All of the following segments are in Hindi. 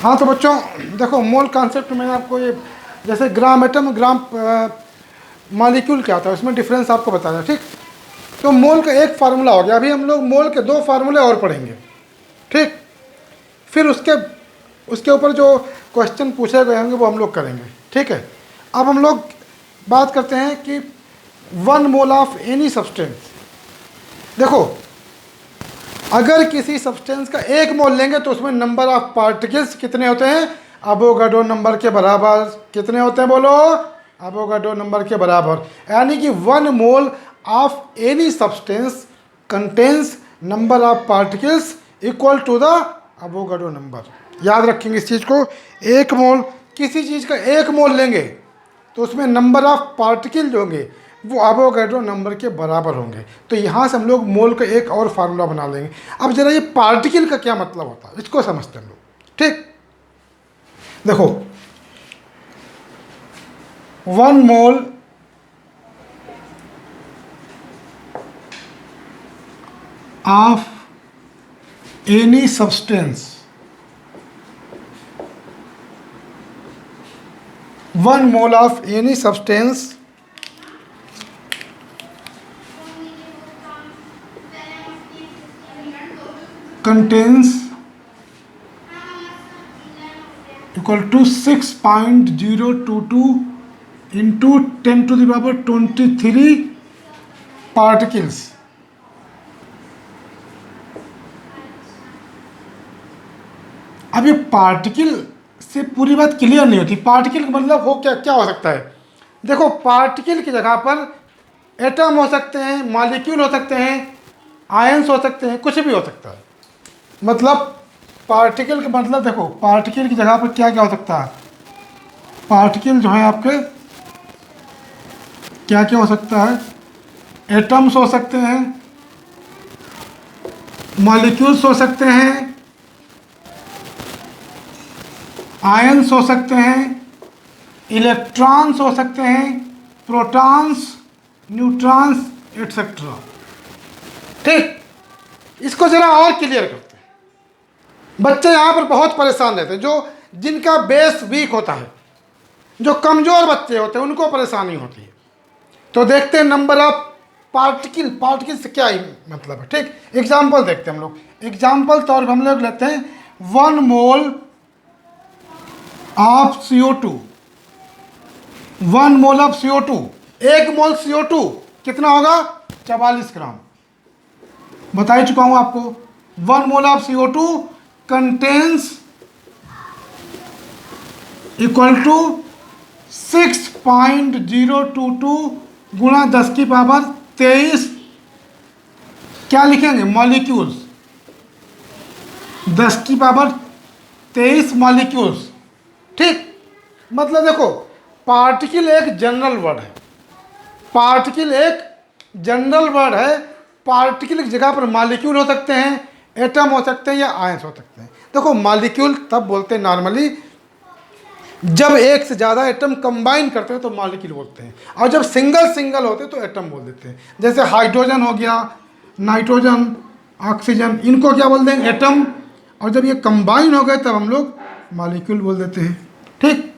हाँ तो बच्चों देखो, मोल कॉन्सेप्ट में आपको ये जैसे ग्राम एटम ग्राम मॉलिक्यूल क्या होता है उसमें डिफरेंस आपको बताया, ठीक। तो मोल का एक फार्मूला हो गया, अभी हम लोग मोल के 2 फार्मूले और पढ़ेंगे, ठीक। फिर उसके उसके ऊपर जो क्वेश्चन पूछे गए होंगे वो हम लोग करेंगे, ठीक है। अब हम लोग बात करते हैं कि 1 मोल ऑफ एनी सब्सटेंस। देखो, अगर किसी सब्सटेंस का 1 मोल लेंगे तो उसमें नंबर ऑफ पार्टिकल्स कितने होते हैं? अवोगाड्रो नंबर के बराबर। कितने होते हैं बोलो? अवोगाड्रो नंबर के बराबर। यानी कि 1 mole of any substance contains number of particles equal to the Avogadro number. याद रखेंगे इस चीज़ को। 1 मोल, किसी चीज़ का 1 मोल लेंगे तो उसमें नंबर ऑफ पार्टिकल जो होंगे वो अवोगाड्रो नंबर के बराबर होंगे। तो यहाँ से हम लोग मोल का एक और फार्मूला बना लेंगे। अब जरा ये पार्टिकल का क्या मतलब होता है इसको समझते हैं हम लोग, ठीक। देखो, 1 mole of any substance, 1 mole of any substance contains equal to 6.022 into 10 to the power 23 particles। अब ये पार्टिकल से पूरी बात क्लियर नहीं होती। पार्टिकल का मतलब हो क्या क्या हो सकता है? देखो, पार्टिकल की जगह पर एटम हो सकते हैं, मॉलिक्यूल हो सकते हैं, आयंस हो सकते हैं, कुछ भी हो सकता है। मतलब पार्टिकल का मतलब देखो, पार्टिकल की जगह पर क्या क्या हो सकता है? पार्टिकल जो है आपके क्या क्या हो सकता है? एटम्स हो सकते हैं, मॉलिक्यूल्स हो सकते हैं, आयंस हो सकते हैं, इलेक्ट्रॉन्स हो सकते हैं, प्रोटॉन्स, न्यूट्रॉन्स एटसेट्रा, ठीक। इसको जरा और क्लियर करते हैं। बच्चे यहाँ पर बहुत परेशान रहते हैं, जो जिनका बेस वीक होता है, जो कमज़ोर बच्चे होते हैं उनको परेशानी होती है। तो देखते हैं नंबर ऑफ पार्टिकल। पार्टिकल से क्या ही मतलब है, ठीक। एग्जाम्पल देखते हैं हम लोग। एग्जाम्पल तौर पर हम लोग लेते हैं 1 mole of CO2। 1 mole of CO2, 1 mole CO2 कितना होगा? 44 ग्राम। बता ही चुका हूँ आपको। 1 mole of CO2 contains equal to 6.022 गुणा 10 की पावर 23 क्या लिखेंगे? मॉलिक्यूल्स। 10 की पावर 23 मॉलिक्यूल्स, ठीक। मतलब देखो, पार्टिकल एक जनरल वर्ड है। पार्टिकल एक जनरल वर्ड है। पार्टिकल की जगह पर मॉलिक्यूल हो सकते हैं, एटम हो सकते हैं या आयंस हो सकते हैं। देखो, मॉलिक्यूल तब बोलते हैं नॉर्मली जब एक से ज़्यादा एटम कंबाइन करते हैं तो मॉलिक्यूल बोलते हैं, और जब सिंगल सिंगल होते हैं तो एटम बोल देते हैं। जैसे हाइड्रोजन हो गया, नाइट्रोजन, ऑक्सीजन, इनको क्या बोल देंगे? एटम। और जब ये कंबाइन हो गए तब हम लोग मॉलिक्यूल बोल देते हैं, ठीक।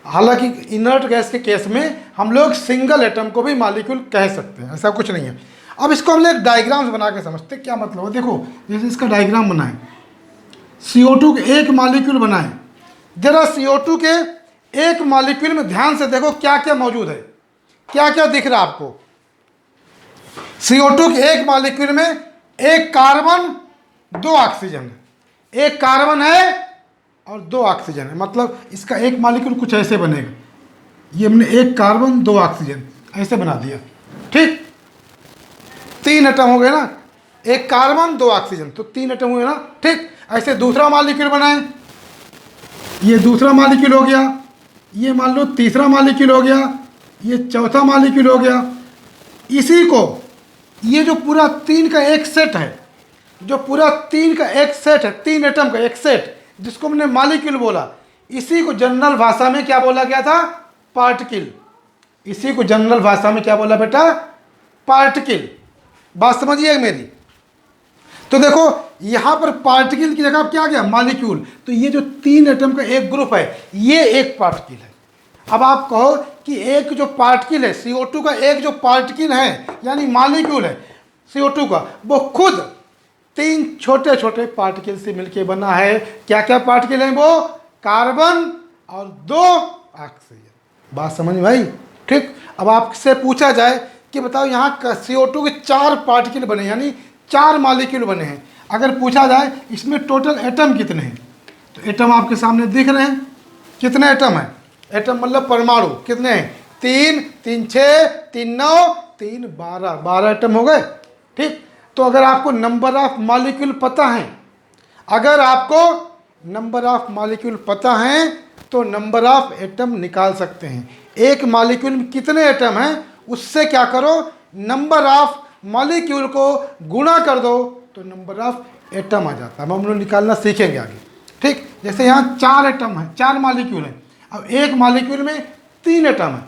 हालांकि इनर्ट गैस के केस में हम लोग सिंगल एटम को भी मॉलिक्यूल कह सकते हैं, ऐसा कुछ नहीं है। अब इसको हम लोग डायग्राम्स बना के समझते क्या मतलब है। देखो, जैसे इसका डायग्राम बनाएं, CO2 के एक मॉलिक्यूल बनाएं। जरा CO2 के एक मॉलिक्यूल में ध्यान से देखो क्या क्या मौजूद है, क्या क्या दिख रहा है आपको। CO2 के एक मॉलिक्यूल में एक कार्बन, 2 ऑक्सीजन है। एक कार्बन है और 2 ऑक्सीजन है। मतलब इसका एक मॉलिक्यूल कुछ ऐसे बनेगा। ये हमने एक कार्बन 2 ऑक्सीजन ऐसे बना दिया, ठीक। 3 एटम हो गए ना, एक कार्बन 2 ऑक्सीजन, तो 3 एटम हुए ना, ठीक। ऐसे दूसरा मॉलिक्यूल बनाएं, ये दूसरा मॉलिक्यूल हो गया, ये मान लो तीसरा मॉलिक्यूल हो गया, ये चौथा मॉलिक्यूल हो गया। इसी को, ये जो पूरा 3 का एक सेट है, जो पूरा 3 का एक सेट है, 3 एटम का एक सेट, जिसको हमने मॉलिक्यूल बोला, इसी को जनरल भाषा में क्या बोला गया था? पार्टिकल। इसी को जनरल भाषा में क्या बोला बेटा? पार्टिकल। बात समझिए मेरी। तो तो देखो यहाँ पर पार्टिकल की जगह क्या गया, मॉलिक्यूल। तो ये जो 3 एटम का एक ग्रुप है, ये एक पार्टिकल है। अब आप कहो कि एक जो पार्टिकल है CO2 का, एक जो पार्टिकल है यानी मॉलिक्यूल है CO2 का, वो खुद 3 छोटे छोटे पार्टिकल से मिलके बना है। क्या क्या पार्टिकल हैं वो? कार्बन और 2 ऑक्सीजन। बात समझ में आई? ठीक। अब आपसे पूछा जाए कि बताओ यहाँ CO2 के 4 पार्टिकल बने, यानी 4 मॉलिक्यूल बने हैं। अगर पूछा जाए इसमें टोटल एटम कितने हैं, तो एटम आपके सामने दिख रहे हैं। कितने एटम हैं? एटम मतलब परमाणु कितने हैं? 3, 3 6, 3 9, 3 12, 12 एटम हो गए। ठीक। तो अगर आपको नंबर ऑफ मॉलिक्यूल पता है, अगर आपको नंबर ऑफ मॉलिक्यूल पता है तो नंबर ऑफ एटम निकाल सकते हैं। एक मॉलिक्यूल में कितने एटम हैं उससे क्या करो, नंबर ऑफ मॉलिक्यूल को गुणा कर दो तो नंबर ऑफ एटम आ जाता है। हम लोग निकालना सीखेंगे आगे। ठीक। जैसे यहाँ 4 एटम है, 4 मॉलिक्यूल हैं। अब एक मॉलिक्यूल में 3 एटम है,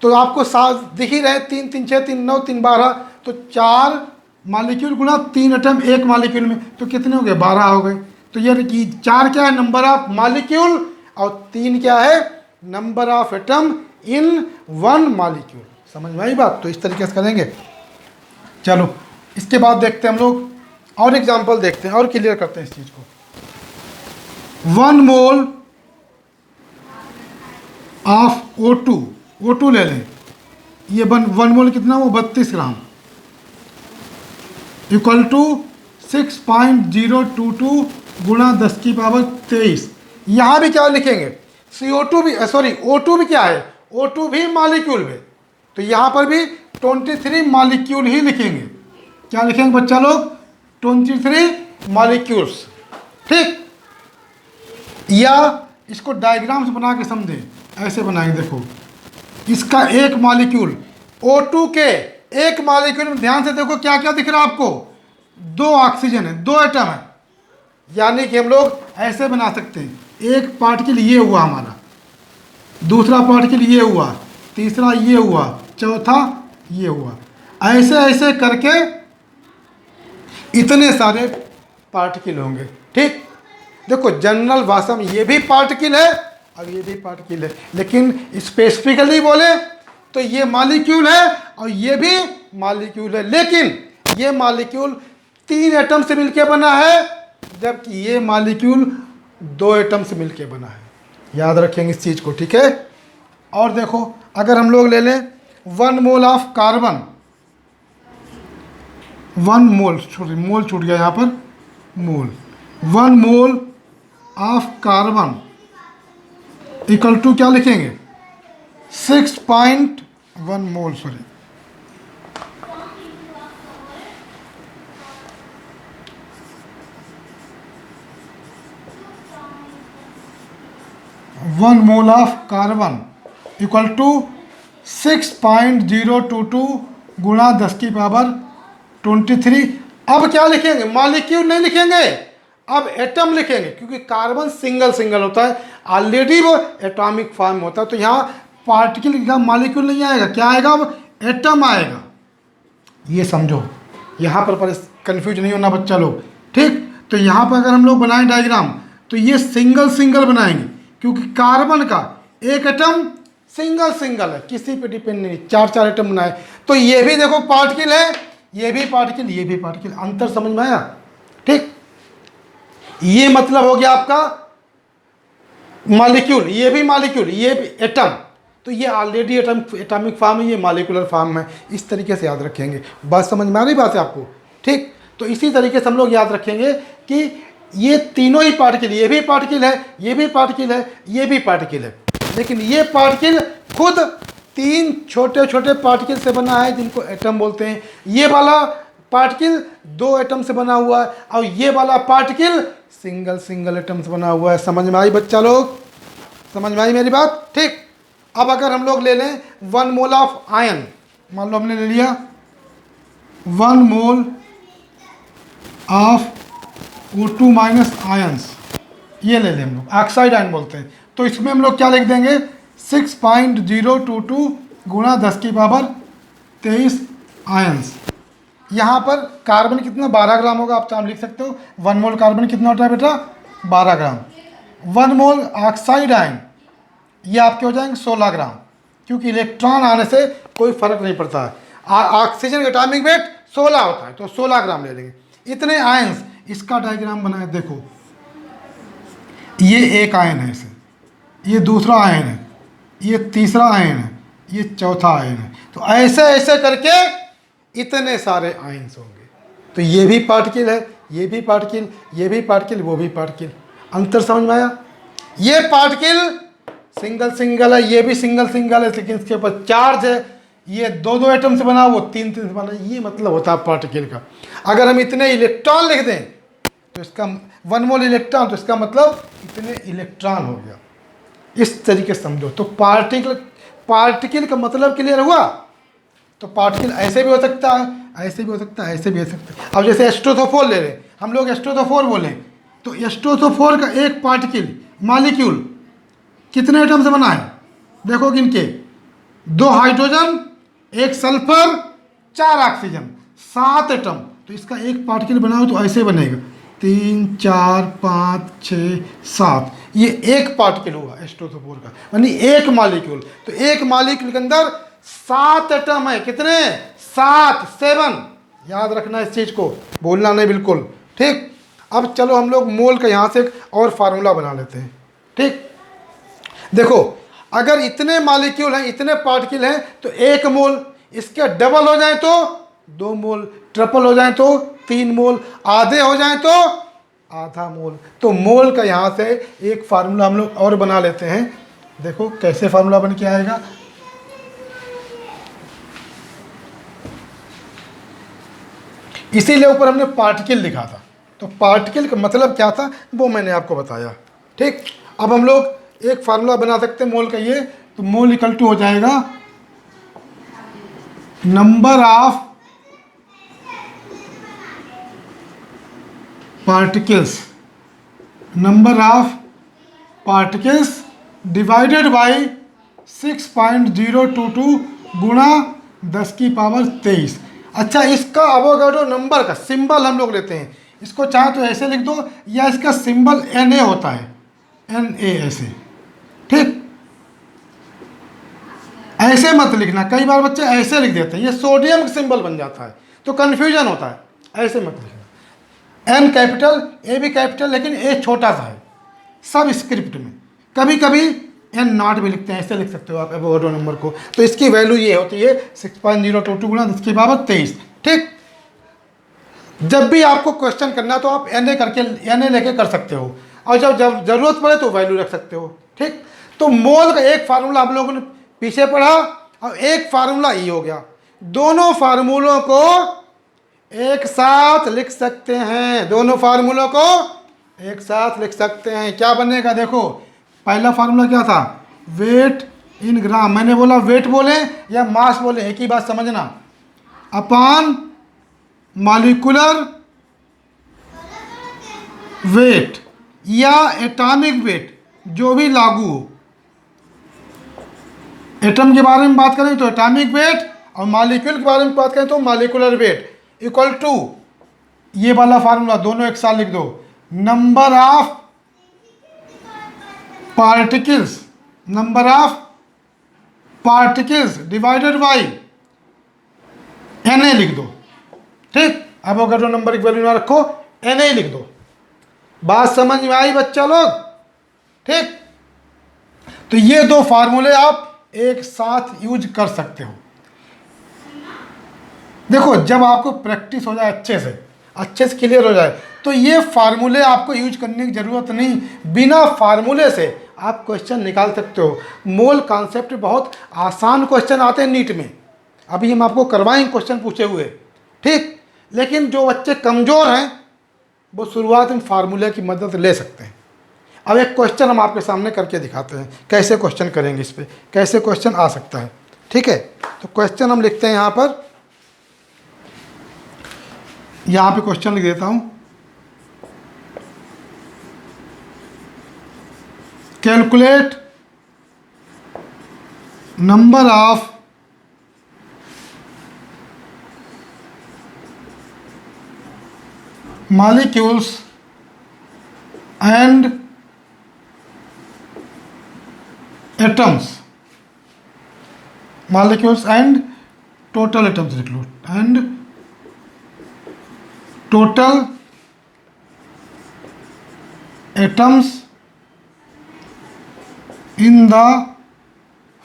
तो आपको साफ दिख ही रहे 3 3 6 3 9 3 12, तो 4 मॉलिक्यूल गुणा 3 एटम एक मॉलिक्यूल में, तो कितने हो गए? 12 हो गए। तो ये 4 क्या है? नंबर ऑफ मॉलिक्यूल, और 3 क्या है? Number of atom in 1 molecule. समझ में आई बात? तो इस तरीके से करेंगे। चलो इसके बाद देखते हैं हम लोग और एग्जांपल देखते हैं और क्लियर करते हैं इस चीज़ को। 1 मोल ऑफ O2 ले लें। ये 1 मोल कितना वो 32 ग्राम इक्वल टू 6.022 गुणा 10 की पावर 23। यहाँ भी क्या लिखेंगे? CO2 भी O2 भी क्या है? O2 भी मॉलिक्यूल है, तो यहाँ पर भी 23 मॉलिक्यूल ही लिखेंगे। क्या लिखेंगे बच्चा लोग? 23 मॉलिक्यूल्स। ठीक। या इसको डायग्राम से बना के समझें, ऐसे बनाएंगे। देखो इसका एक मॉलिक्यूल O2 के एक मॉलिक्यूल में ध्यान से देखो क्या क्या दिख रहा है आपको? 2 ऑक्सीजन है, 2 एटम है। यानी कि हम लोग ऐसे बना सकते हैं, एक पार्टिकल ये हुआ हमारा, दूसरा पार्टिकल ये हुआ, तीसरा ये हुआ, चौथा ये हुआ। ऐसे ऐसे करके इतने सारे पार्टिकल होंगे। ठीक। देखो जनरल भाषा में ये भी पार्टिकल है और ये भी पार्टिकल है, लेकिन स्पेसिफिकली बोले तो ये मॉलिक्यूल है और ये भी मॉलिक्यूल है, लेकिन ये मॉलिक्यूल 3 एटम से मिलके बना है, जबकि ये मॉलिक्यूल 2 एटम से मिलके बना है। याद रखेंगे इस चीज़ को। ठीक है। और देखो अगर हम लोग ले लें 1 मोल ऑफ कार्बन, 1 मोल, मोल छूट गया यहाँ पर, mole, 1 mole of carbon equal to क्या लिखेंगे? 6.1 mole, 1 mole of carbon equal to 6.022 गुणा 10 की पावर 23। अब क्या लिखेंगे? मॉलिक्यूल नहीं लिखेंगे, अब एटम लिखेंगे, क्योंकि कार्बन सिंगल सिंगल होता है, ऑलरेडी वो एटॉमिक फॉर्म होता है। तो यहाँ पार्टिकल का मॉलिक्यूल नहीं आएगा, क्या आएगा? अब एटम आएगा। ये समझो, यहाँ पर कंफ्यूज नहीं होना बच्चा लोग। ठीक। तो यहाँ पर अगर हम लोग बनाएं डायग्राम तो ये सिंगल सिंगल बनाएंगे, क्योंकि कार्बन का एक एटम सिंगल सिंगल है, किसी पे डिपेंड नहीं, 4 एटम बनाए। तो ये भी देखो पार्टिकल है, ये भी पार्टिकल, ये भी पार्टिकल। अंतर समझ में आया? ठीक। ये मतलब हो गया आपका मॉलिक्यूल, ये भी मॉलिक्यूल, ये भी एटम। तो ये ऑलरेडी एटॉमिक फॉर्म है, ये मॉलिकुलर फॉर्म है। इस तरीके से याद रखेंगे। बात समझ में आ रही बात है आपको? ठीक। तो इसी तरीके से हम लोग याद रखेंगे कि ये तीनों ही पार्टिकल, ये भी पार्टिकल है, ये भी पार्टिकल है, ये भी पार्टिकल है, लेकिन ये पार्टिकल खुद 3 छोटे छोटे पार्टिकल से बना है जिनको एटम बोलते हैं। ये वाला पार्टिकल 2 एटम से बना हुआ है और ये वाला पार्टिकल सिंगल सिंगल एटम से बना हुआ है। समझ में आई बच्चा लोग? समझ में आई मेरी बात? ठीक। अब अगर हम लोग ले लें 1 मोल ऑफ आयन, मान लो हमने ले लिया 1 mole of O2 minus ions, ये ले लें हम लोग, ऑक्साइड आयन बोलते हैं। तो इसमें हम लोग क्या लिख देंगे? 6.022 गुणा 10 की पावर 23 आयन्स। यहाँ पर कार्बन कितना 12 ग्राम होगा, आप चाहे लिख सकते हो 1 मोल कार्बन कितना होता है बेटा 12 ग्राम। 1 मोल ऑक्साइड आयन ये आपके हो जाएंगे 16 ग्राम, क्योंकि इलेक्ट्रॉन आने से कोई फर्क नहीं पड़ता है। ऑक्सीजन का एटॉमिक वेट 16 होता है तो 16 ग्राम ले लेंगे। इतने आयन्स, इसका डायग्राम बनाए देखो, ये एक आयन है इसे, ये दूसरा आयन है, ये तीसरा आयन है, ये चौथा आयन है। तो ऐसे ऐसे करके इतने सारे आयन्स होंगे। तो ये भी पार्टिकल है, ये भी पार्टिकल, ये भी पार्टिकल, वो भी पार्टिकल। अंतर समझ में आया? ये पार्टिकल सिंगल सिंगल है, ये भी सिंगल सिंगल है, लेकिन इसके ऊपर चार्ज है। ये दो दो एटम से बना, वो तीन तीन से बना। ये मतलब होता है पार्टिकल का। अगर हम इतने इलेक्ट्रॉन लिख दें तो इसका 1 मोल इलेक्ट्रॉन, तो इसका मतलब इतने इलेक्ट्रॉन हो गया। इस तरीके से समझो। तो पार्टिकल का मतलब क्लियर हुआ? तो पार्टिकल ऐसे भी हो सकता है, ऐसे भी हो सकता है, ऐसे भी हो सकता है। अब जैसे एस्ट्रोथोफोर ले लें, हम लोग एस्ट्रोथोफोर बोले, तो एस्ट्रोथोफोर का एक पार्टिकल मॉलिक्यूल कितने एटम से बना है? देखो गिनके, 2 हाइड्रोजन, 1 सल्फर, 4 ऑक्सीजन, 7 एटम। तो इसका एक पार्टिकल बनाओ तो ऐसे बनेगा 3 4 5 6 7। ये एक पार्टिकल हुआ एस्ट्रोथोफोर का, यानी एक मॉलिक्यूल। तो एक मॉलिक्यूल के अंदर 7 एटम है। कितने? 7, 7। याद रखना इस चीज़ को, भूलना नहीं बिल्कुल। ठीक, अब चलो हम लोग मोल का यहाँ से एक और फार्मूला बना लेते हैं। ठीक, देखो अगर इतने मॉलिक्यूल हैं, इतने पार्टिकल हैं, तो 1 मोल, इसके डबल हो जाए तो 2 मोल, ट्रिपल हो जाए तो 3 मोल, आधे हो जाए तो आधा मोल। तो मोल का यहाँ से एक फार्मूला हम लोग और बना लेते हैं। देखो कैसे फार्मूला बन के आएगा। इसीलिए ऊपर हमने पार्टिकल लिखा था। तो पार्टिकल का मतलब क्या था वो मैंने आपको बताया। ठीक, अब हम लोग एक फार्मूला बना सकते हैं मोल का। ये तो मोल इक्वल टू हो जाएगा number of particles, number of particles divided by 6.022 गुणा 10 की पावर 23। अच्छा, इसका अवोगाड्रो नंबर का सिंबल हम लोग लेते हैं। इसको चाहे तो ऐसे लिख दो, या इसका सिंबल Na होता है, Na ऐसे। ठीक, ऐसे मत लिखना, कई बार बच्चे ऐसे लिख देते हैं, ये सोडियम का सिंबल बन जाता है तो कन्फ्यूजन होता है। ऐसे मत लिखना। N कैपिटल, A भी कैपिटल, लेकिन A छोटा सा है सब स्क्रिप्ट में। कभी कभी N नॉट भी लिखते हैं, ऐसे लिख सकते हो आप एवोगाड्रो नंबर को। तो इसकी वैल्यू ये होती है 6.022 गुणा 10 की पावर 23। ठीक, जब भी आपको क्वेश्चन करना तो आप Na करके Na लेके कर सकते हो, और जब जरूरत पड़े तो वैल्यू रख सकते हो। ठीक, तो मोल का एक फार्मूला हम लोगों ने पीछे पढ़ा, और एक फार्मूला ये हो गया। दोनों फार्मूलों को एक साथ लिख सकते हैं, दोनों फार्मूलों को एक साथ लिख सकते हैं। क्या बनेगा देखो, पहला फार्मूला क्या था? वेट इन ग्राम। मैंने बोला वेट बोले या मास बोले, एक ही बात समझना, अपॉन मॉलिक्यूलर वेट या एटॉमिक वेट, जो भी लागू हो। एटम के बारे में बात करें तो एटॉमिक वेट, और मॉलिक्यूल के बारे में बात करें तो मॉलिक्यूलर वेट इक्वल टू ये वाला फार्मूला, दोनों एक साथ लिख दो। Number of particles, number of particles divided by Na लिख दो। ठीक, अब अगर नंबर की वैल्यू ना रखो, Na लिख दो। बात समझ में आई बच्चा लोग? ठीक, तो ये दो फार्मूले आप एक साथ यूज कर सकते हो। देखो जब आपको प्रैक्टिस हो जाए अच्छे से क्लियर हो जाए, तो ये फार्मूले आपको यूज करने की ज़रूरत नहीं। बिना फार्मूले से आप क्वेश्चन निकाल सकते हो। मोल कॉन्सेप्ट बहुत आसान क्वेश्चन आते हैं नीट में, अभी हम आपको करवाएंगे क्वेश्चन पूछे हुए। ठीक, लेकिन जो बच्चे कमज़ोर हैं वो शुरुआत में फार्मूले की मदद ले सकते हैं। अब एक क्वेश्चन हम आपके सामने करके दिखाते हैं, कैसे क्वेश्चन करेंगे, इस पर कैसे क्वेश्चन आ सकता है। ठीक है, तो क्वेश्चन हम लिखते हैं यहाँ पे क्वेश्चन लिख देता हूँ। Calculate number of molecules and atoms, molecules and total atoms लिख लो, and total atoms in the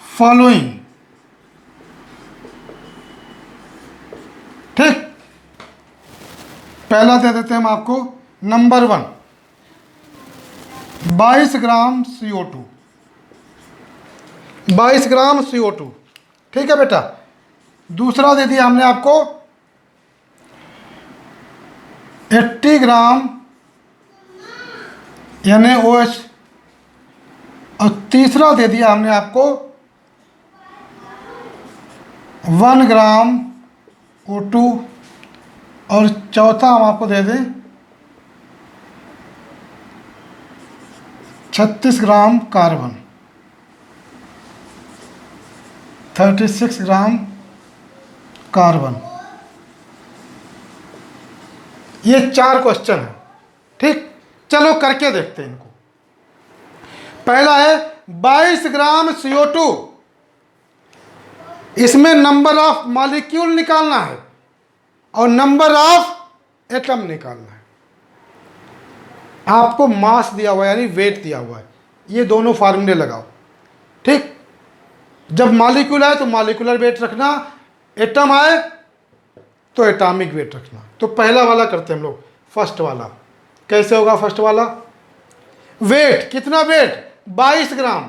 following, ठीक। पहला दे देते हैं हम आपको, number 1 22 gram CO2, 22 gram CO2, ठीक है बेटा। दूसरा दे दिया हमने आपको 80 ग्राम NaOH, और तीसरा दे दिया हमने आपको 1 ग्राम O2, और चौथा हम आपको दे दें 36 ग्राम कार्बन, 36 ग्राम कार्बन। ये 4 क्वेश्चन है, ठीक। चलो करके देखते हैं इनको। पहला है 22 ग्राम CO2, इसमें नंबर ऑफ मॉलिक्यूल निकालना है और नंबर ऑफ एटम निकालना है। आपको मास दिया हुआ है, यानी वेट दिया हुआ है। ये दोनों फार्मूले लगाओ, ठीक। जब मॉलिक्यूल आए तो मॉलिक्यूलर वेट रखना, एटम आए तो एटॉमिक वेट रखना। तो पहला वाला करते हैं हम लोग, फर्स्ट वाला। कैसे होगा फर्स्ट वाला? वेट, कितना वेट? 22 ग्राम।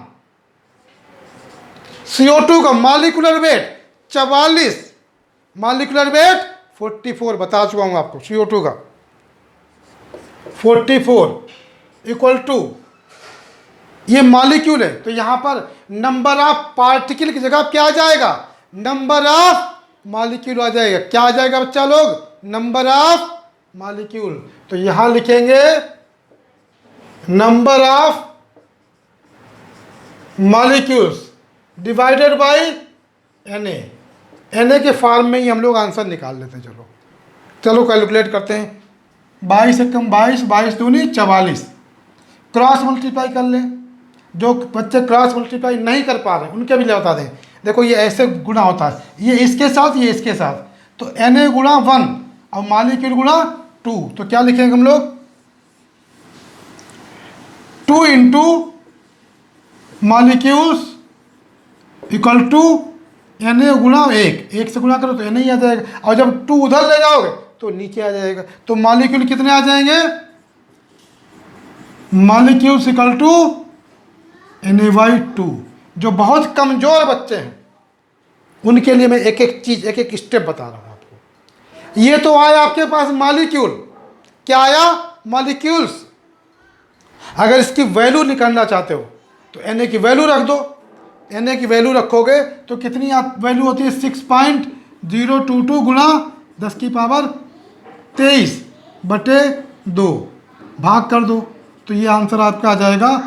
CO2 का मॉलिक्यूलर वेट 44, मॉलिक्यूलर वेट 44, बता चुका हूं आपको। CO2 का 44 इक्वल टू, ये मॉलिक्यूल है तो यहां पर नंबर ऑफ पार्टिकल की जगह क्या आ जाएगा? नंबर ऑफ मॉलिक्यूल आ जाएगा। क्या आ जाएगा बच्चा लोग? Number of molecule. तो यहां लिखेंगे number of molecules divided by Na के फॉर्म में ही हम लोग आंसर निकाल लेते हैं। चलो चलो कैलकुलेट करते हैं। 22 से कम 22, 22 दूनी 44। क्रॉस मल्टीप्लाई कर लें। जो बच्चे क्रॉस मल्टीप्लाई नहीं कर पा रहे उनके भी लिए बता दें। देखो ये ऐसे गुणा होता है, ये इसके साथ, ये इसके साथ। तो Na गुणा 1 और मॉलिक्यूल गुणा 2। तो क्या लिखेंगे हम लोग? 2 into molecules equal to Na गुणा 1। 1 से गुणा करो तो Na ही आ जाएगा, और जब 2 उधर ले जाओगे तो नीचे आ जाएगा। तो मॉलिक्यूल कितने आ जाएंगे? Molecules equal to Na/2। जो बहुत कमजोर बच्चे हैं उनके लिए मैं एक एक चीज, एक एक स्टेप बता रहा हूं आपको। ये तो आया आपके पास मॉलिक्यूल। क्या आया? मॉलिक्यूल्स। अगर इसकी वैल्यू निकालना चाहते हो तो Na की वैल्यू रख दो। Na की वैल्यू रखोगे तो कितनी वैल्यू होती है? 6.022 गुणा 10 की पावर 23 बटे 2, भाग कर दो। तो ये आंसर आपका आ जाएगा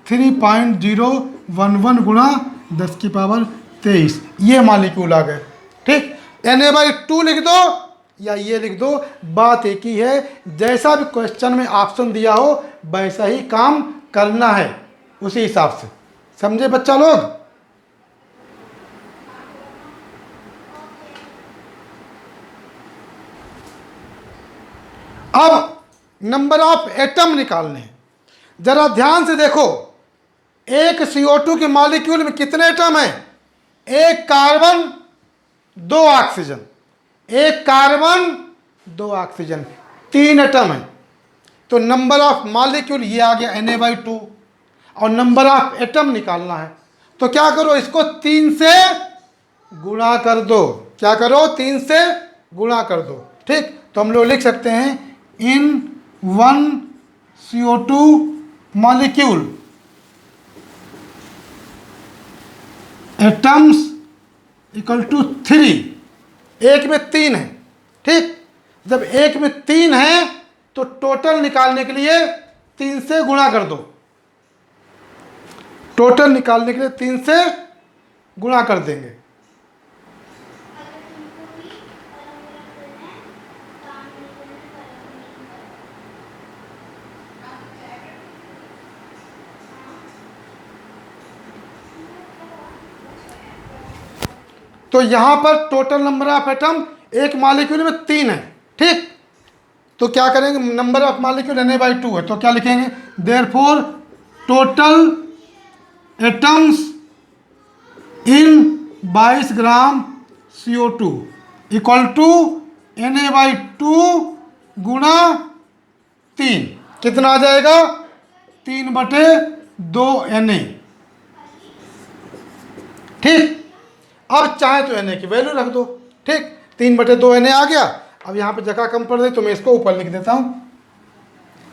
3.011 गुणा 10 की पावर 23। ये मॉलिक्यूल आ गए, ठीक। Na/2 लिख दो या ये लिख दो, बात एक ही है। जैसा भी क्वेश्चन में ऑप्शन दिया हो वैसा ही काम करना है, उसी हिसाब से। समझे बच्चा लोग? अब नंबर ऑफ एटम निकालने हैं। जरा ध्यान से देखो, एक CO2 के मॉलिक्यूल में कितने एटम हैं? एक कार्बन, 2 ऑक्सीजन। एक कार्बन, 2 ऑक्सीजन, 3 एटम है। तो नंबर ऑफ मॉलिक्यूल ये आ गया Na/2, और नंबर ऑफ एटम निकालना है। तो क्या करो? इसको 3 से गुणा कर दो। क्या करो? 3 से गुणा कर दो, ठीक। तो हम लोग लिख सकते हैं in 1 CO2 molecule atoms equal to 3। एक में 3 है, ठीक। जब एक में 3 है तो टोटल निकालने के लिए 3 से गुणा कर दो। टोटल निकालने के लिए 3 से गुणा कर देंगे। तो यहाँ पर टोटल नंबर ऑफ एटम एक मॉलिक्यूल में 3 है, ठीक। तो क्या करेंगे, नंबर ऑफ मॉलिक्यूल Na/2 है, तो क्या लिखेंगे, therefore total atoms in 22 gram CO2 equal to Na/2 गुणा 3, कितना आ जाएगा, 3/2 Na, ठीक। अब चाहे तो Na की वैल्यू रख दो, ठीक, 3/2 Na आ गया। अब यहाँ पे जगह कम पड़ गई तो मैं इसको ऊपर लिख देता हूँ।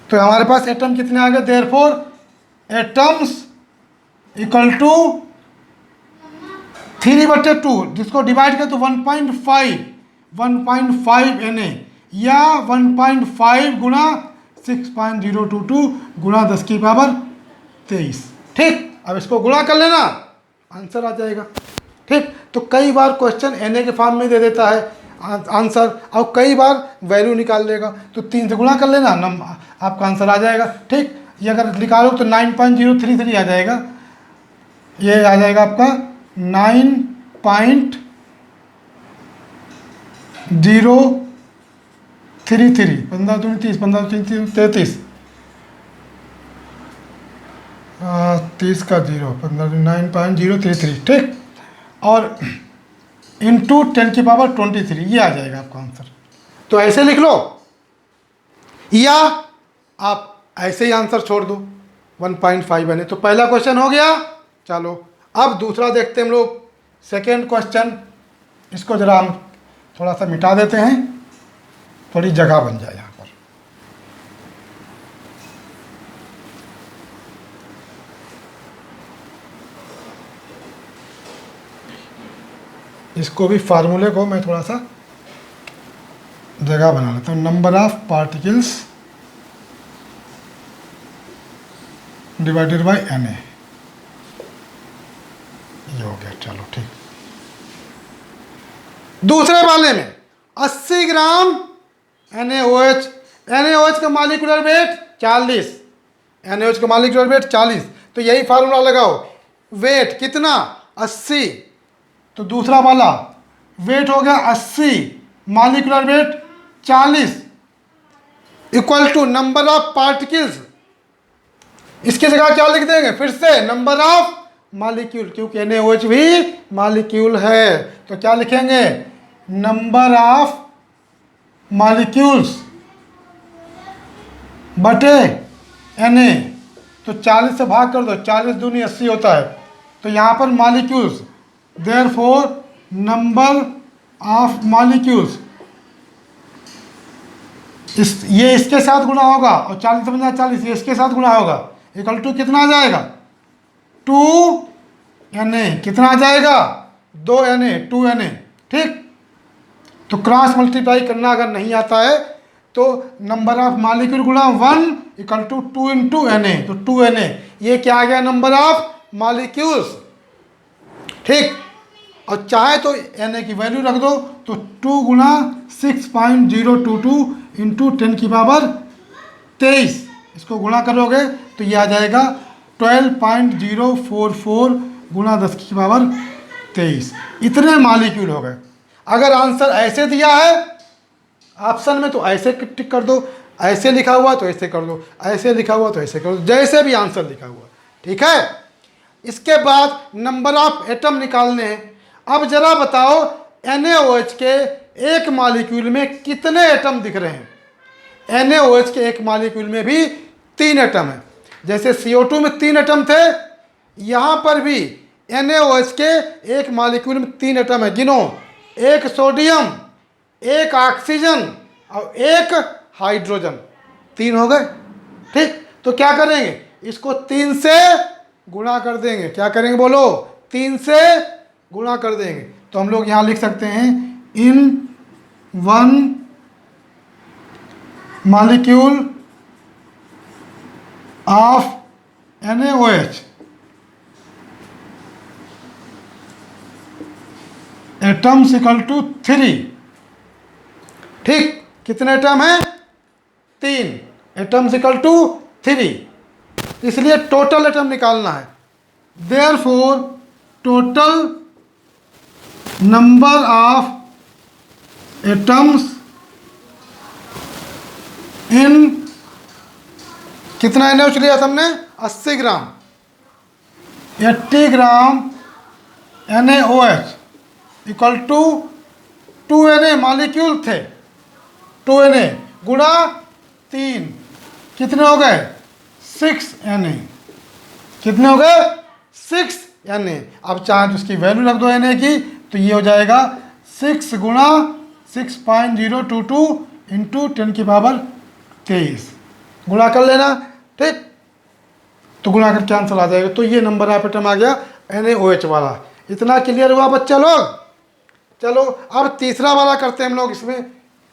तो हमारे पास एटम कितने आ गए, देयरफॉर एटम्स इक्वल टू 3/2, जिसको डिवाइड कर तो 1.5 Na या 1.5 गुणा 6.022 गुणा 10⁻23, ठीक। अब इसको गुणा कर लेना, आंसर आ जाएगा, ठीक। तो कई बार क्वेश्चन Na के फॉर्म में दे देता है आंसर, और कई बार वैल्यू निकाल लेगा, तो 3 से गुणा कर लेना, आपका आंसर आ जाएगा, ठीक। ये अगर निकालो तो 9.033 आ जाएगा, ये आ जाएगा आपका 9.033, 15 दूनी 30, 15 दूनी 33, 30 का 0, 15 9.033, ठीक। और इंटू 10⁻23, ये आ जाएगा आपका आंसर। तो ऐसे लिख लो, या आप ऐसे ही आंसर छोड़ दो 1.5 बने। तो पहला क्वेश्चन हो गया। चलो अब दूसरा देखते हैं हम लोग, सेकेंड क्वेश्चन। इसको जरा हम थोड़ा सा मिटा देते हैं, थोड़ी जगह बन जाए यहाँ पर। इसको भी फार्मूले को मैं थोड़ा सा जगह बना लेता हूँ। Number of particles divided by Na, ये हो गया। चलो ठीक। दूसरे वाले में 80 ग्राम NaOH, NaOH का मॉलिक्यूलर वेट 40, NaOH का मॉलिक्यूलर वेट 40, तो यही फार्मूला लगाओ। वेट कितना, 80, तो दूसरा वाला वेट हो गया 80, molecular weight 40, equal to number of particles. इसकी जगह क्या लिख देंगे, फिर से नंबर ऑफ मॉलिक्यूल, क्योंकि NaOH भी मॉलिक्यूल है, तो क्या लिखेंगे, नंबर ऑफ मॉलिक्यूल्स बटे Na। तो 40 से भाग कर दो, 40 दूनी 80 होता है, तो यहाँ पर molecules, therefore number of molecules, ये इसके साथ गुणा होगा, और 40 से 40 ये इसके साथ गुणा होगा, इक्वल टू कितना आ जाएगा, 2 Na, कितना आ जाएगा, 2 Na, 2 Na, ठीक। तो क्रॉस मल्टीप्लाई करना अगर नहीं आता है तो नंबर ऑफ मॉलिक्यूल गुणा 1 इक्वल टू 2 इंटू Na, तो 2 Na, ये क्या आ गया, नंबर ऑफ मॉलिक्यूल्स, ठीक। और चाहे तो Na की वैल्यू रख दो, तो 2 गुणा 6.022 इंटू 10⁻23, इसको गुणा करोगे तो ये आ जाएगा 12.044 गुणा 10⁻23। इतने मॉलिक्यूल हो गए। अगर आंसर ऐसे दिया है ऑप्शन में तो ऐसे टिक कर दो, ऐसे लिखा हुआ तो ऐसे कर दो, ऐसे लिखा हुआ तो ऐसे कर दो, जैसे भी आंसर लिखा हुआ, ठीक है। इसके बाद नंबर ऑफ एटम निकालने हैं। अब जरा बताओ NaOH के एक मॉलिक्यूल में कितने एटम दिख रहे हैं। NaOH के एक मॉलिक्यूल में भी 3 एटम है, जैसे CO2 में 3 एटम थे, यहाँ पर भी NaOH के एक मॉलिक्यूल में 3 एटम है। गिनो, एक सोडियम, एक ऑक्सीजन और एक हाइड्रोजन, 3 हो गए, ठीक। तो क्या करेंगे, इसको 3 से गुणा कर देंगे। क्या करेंगे बोलो, 3 से गुणा कर देंगे। तो हम लोग यहाँ लिख सकते हैं, in 1 molecule of NaOH atoms equal to 3, ठीक। कितने एटम हैं, 3 एटम्स इक्वल टू 3, इसलिए टोटल एटम निकालना है। Therefore total number of atoms in, कितना NaOH लिया था हमने, 80 gram, 80 gram NaOH equal to 2Na molecule थे, 2Na गुणा 3, कितने हो गए, 6Na, कितने हो गए, 6Na। अब चाहे तो उसकी वैल्यू रख दो Na की, तो ये हो जाएगा 6 गुणा 6.022 इंटू 10⁻23, गुणा कर लेना, ठीक, तो गुणा करके आंसर आ जाएगा। तो ये नंबर ऑफ एटम आ गया NaOH वाला। इतना क्लियर हुआ बच्चा लोग। चलो अब तीसरा वाला करते हैं हम लोग, इसमें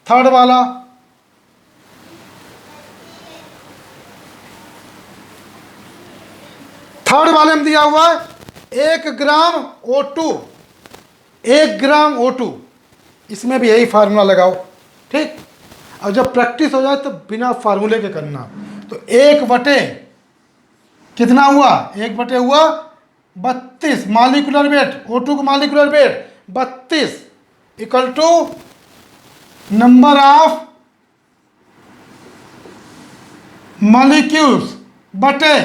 थर्ड वाला। थर्ड वाले में दिया हुआ है 1 ग्राम O2, 1 ग्राम O2, इसमें भी यही फार्मूला लगाओ, ठीक। और जब प्रैक्टिस हो जाए तो बिना फार्मूले के करना। तो 1 बटे कितना हुआ, 1 बटे हुआ 32, मॉलिक्यूलर वेट, O2 का molecular weight 32 equal to number of molecules बटे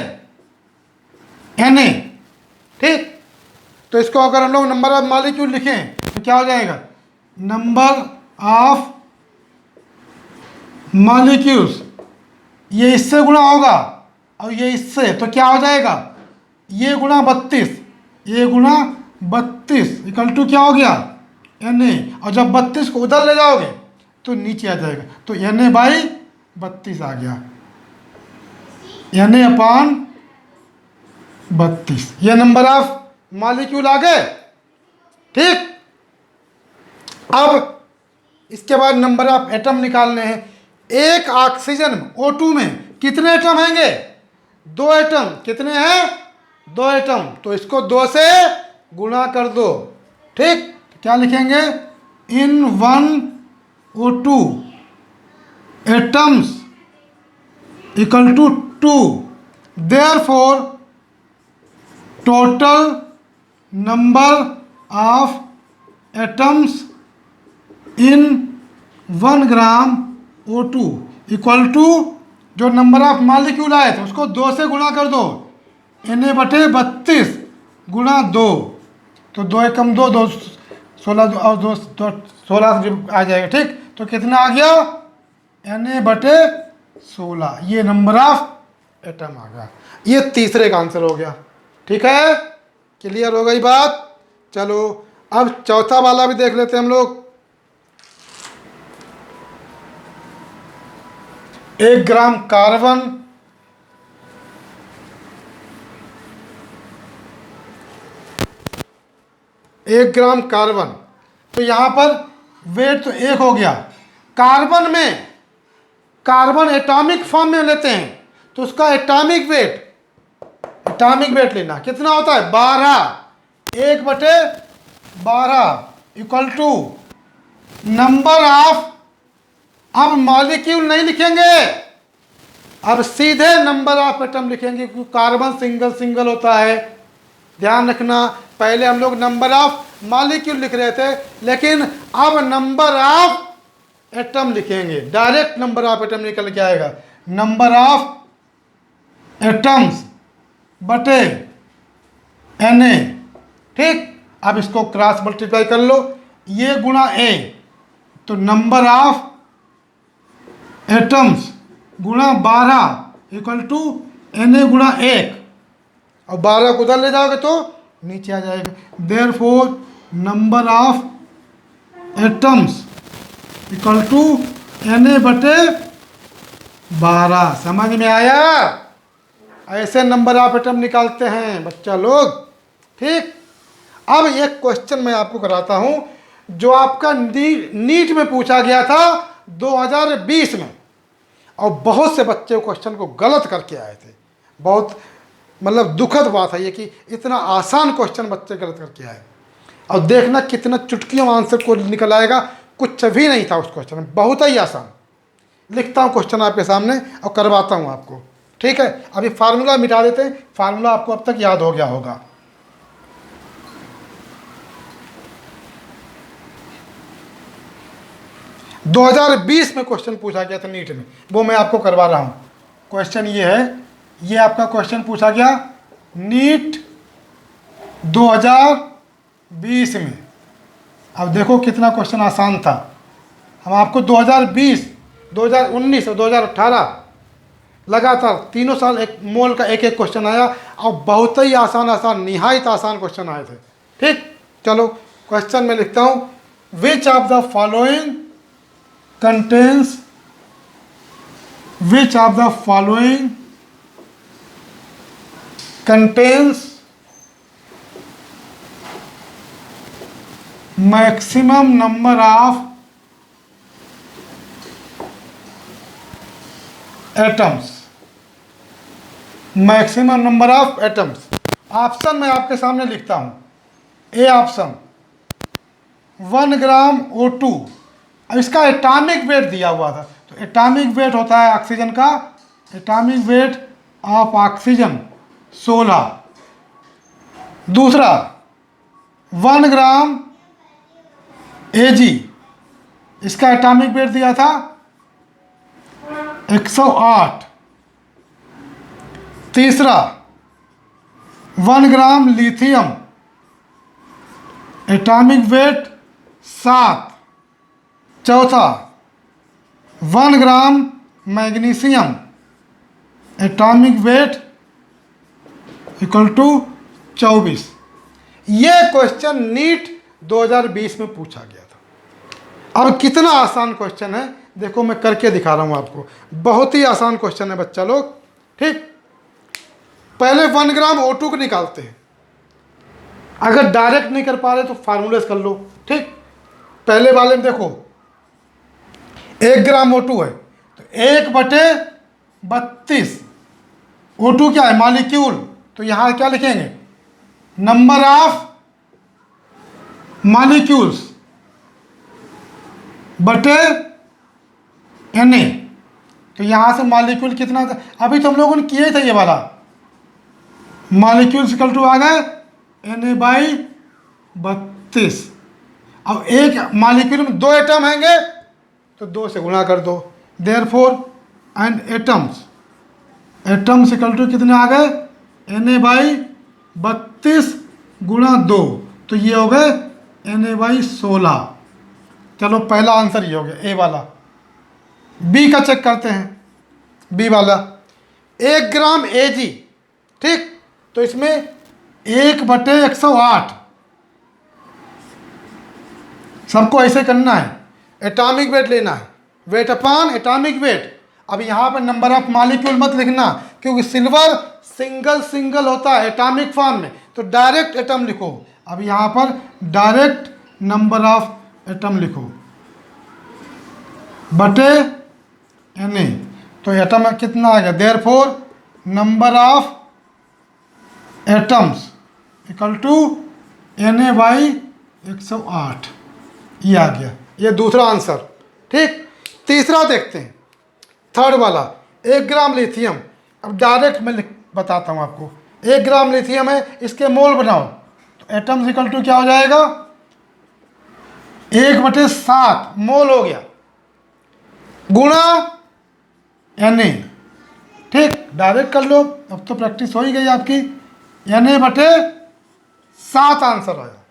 Na, ठीक। तो इसको अगर हम लोग नंबर ऑफ मॉलिक्यूल लिखें तो क्या हो जाएगा, नंबर ऑफ मॉलिक्यूल्स, ये इससे गुणा होगा और ये इससे, तो क्या हो जाएगा, ये गुणा 32, ये गुणा 32 इक्वल टू क्या हो गया, Na। और जब 32 को उधर ले जाओगे तो नीचे आ जाएगा, तो Na/32 आ गया, Na/32। ये नंबर ऑफ मॉलिक्यूल आ गए, ठीक। अब इसके बाद नंबर ऑफ एटम निकालने हैं। एक ऑक्सीजन O2 में कितने एटम हैंगे, 2 एटम, कितने हैं, 2 एटम, तो इसको 2 से गुणा कर दो, ठीक। तो क्या लिखेंगे, in 1 O2 atoms equal to 2, therefore total number of atoms in 1 gram O2 equal to, जो नंबर ऑफ मॉलिक्यूल आए थे उसको 2 से गुणा कर दो, Na/32 गुणा 2, तो 2 एकम 2, 2 16 और 2 16 आ जाएगा, ठीक। तो कितना आ गया, Na/16, ये नंबर ऑफ एटम आ गया। ये तीसरे का आंसर हो गया, ठीक है, क्लियर हो गई बात। चलो अब चौथा वाला भी देख लेते हैं हम लोग। 1 ग्राम कार्बन, 1 ग्राम कार्बन, तो यहाँ पर वेट तो 1 हो गया। कार्बन में, कार्बन एटॉमिक फॉर्म में लेते हैं तो उसका एटॉमिक वेट लेना, कितना होता है, 12, 1/12 इक्वल टू नंबर ऑफ, अब मॉलिक्यूल नहीं लिखेंगे, अब सीधे नंबर ऑफ एटम लिखेंगे, क्योंकि कार्बन सिंगल सिंगल होता है, ध्यान रखना। पहले हम लोग नंबर ऑफ मॉलिक्यूल लिख रहे थे, लेकिन अब नंबर ऑफ एटम लिखेंगे, डायरेक्ट नंबर ऑफ एटम निकल के आएगा, नंबर ऑफ एटम्स बटे Na, ठीक। अब इसको क्रॉस मल्टीप्लाई कर लो, ये गुणा A, तो नंबर ऑफ एटम्स गुणा 12 इक्वल टू Na गुणा 1, और 12 को उधर ले जाओगे तो नीचे आ जाएगा, therefore number of atoms equal to Na/12। समझ में आया, ऐसे नंबर ऑफ एटम निकालते हैं बच्चा लोग, ठीक। अब एक क्वेश्चन मैं आपको कराता हूं जो आपका नीट में पूछा गया था 2020 में, और बहुत से बच्चे क्वेश्चन को गलत करके आए थे। बहुत मतलब दुखद बात है ये कि इतना आसान क्वेश्चन बच्चे गलत करके आए, और देखना कितना चुटकियों में आंसर को निकल आएगा, कुछ भी नहीं था उस क्वेश्चन में, बहुत ही आसान। लिखता हूँ क्वेश्चन आपके सामने और करवाता हूँ आपको, ठीक है। अभी फार्मूला मिटा देते हैं, फार्मूला आपको अब तक याद हो गया होगा। 2020 में क्वेश्चन पूछा गया था नीट में, वो मैं आपको करवा रहा हूँ। क्वेश्चन ये है, ये आपका क्वेश्चन पूछा गया नीट 2020 में। अब देखो कितना क्वेश्चन आसान था। हम आपको 2020, 2019 और 2018 लगातार तीनों साल एक मोल का एक एक क्वेश्चन आया, और बहुत ही आसान निहायत आसान क्वेश्चन आए थे। ठीक, चलो क्वेश्चन में लिखता हूँ, which of the following contains, which of the following contains maximum number of atoms, maximum number of atoms. Option मैं आपके सामने लिखता हूं। ए ऑप्शन 1 ग्राम O2, अब इसका एटॉमिक वेट दिया हुआ था, तो एटॉमिक वेट होता है ऑक्सीजन का, एटॉमिक वेट ऑफ ऑक्सीजन 16। दूसरा 1 ग्राम Ag, इसका एटॉमिक वेट दिया था 108। तीसरा 1 ग्राम लिथियम, एटॉमिक वेट 7। चौथा 1 gram magnesium, atomic weight equal to 24। ये क्वेश्चन नीट 2020 में पूछा गया था। और कितना आसान क्वेश्चन है, देखो मैं करके दिखा रहा हूँ आपको। बहुत ही आसान क्वेश्चन है बच्चा लोग। ठीक, पहले 1 ग्राम O2 को निकालते हैं। अगर डायरेक्ट नहीं कर पा रहे तो फार्मूलेस कर लो। ठीक, पहले वाले में देखो 1 ग्राम O2 है, तो 1/32। O2 क्या है, मॉलिक्यूल, तो यहाँ क्या लिखेंगे, नंबर ऑफ मॉलिक्यूल्स बटे Na। तो यहाँ से मॉलिक्यूल कितना था, अभी तो हम लोगों ने किया ही था ये वाला। मॉलिक्यूल्स इक्वल टू आ गए Na/32। अब एक मॉलिक्यूल में 2 एटम हैंगे तो 2 से गुणा कर दो। Therefore and atoms, atoms equal to कितने आ गए, Na/32 गुणा 2, तो ये हो गए Na/16। चलो पहला आंसर ये हो गया, ए वाला। बी का चेक करते हैं, बी वाला 1 ग्राम Ag। ठीक, तो इसमें 1/108, सबको ऐसे करना है, एटॉमिक वेट लेना है, वेट अपॉन एटॉमिक वेट। अब यहाँ पर नंबर ऑफ मॉलिक्यूल मत लिखना, क्योंकि सिल्वर सिंगल सिंगल होता है एटॉमिक फॉर्म में, तो डायरेक्ट एटम लिखो। अब यहाँ पर डायरेक्ट नंबर ऑफ एटम लिखो बटे Na, तो एटम कितना आ गया, therefore number of atoms equal to Na/108। ये आ गया, ये दूसरा आंसर। ठीक, तीसरा देखते हैं, थर्ड वाला 1 ग्राम लिथियम। अब डायरेक्ट मैं बताता हूँ आपको, 1 ग्राम लिथियम है, इसके मोल बनाओ, तो एटम्स इक्वल टू क्या हो जाएगा, 1/7 मोल हो गया, गुणा Na। ठीक, डायरेक्ट कर लो, अब तो प्रैक्टिस हो ही गई आपकी। Na/7 आंसर आया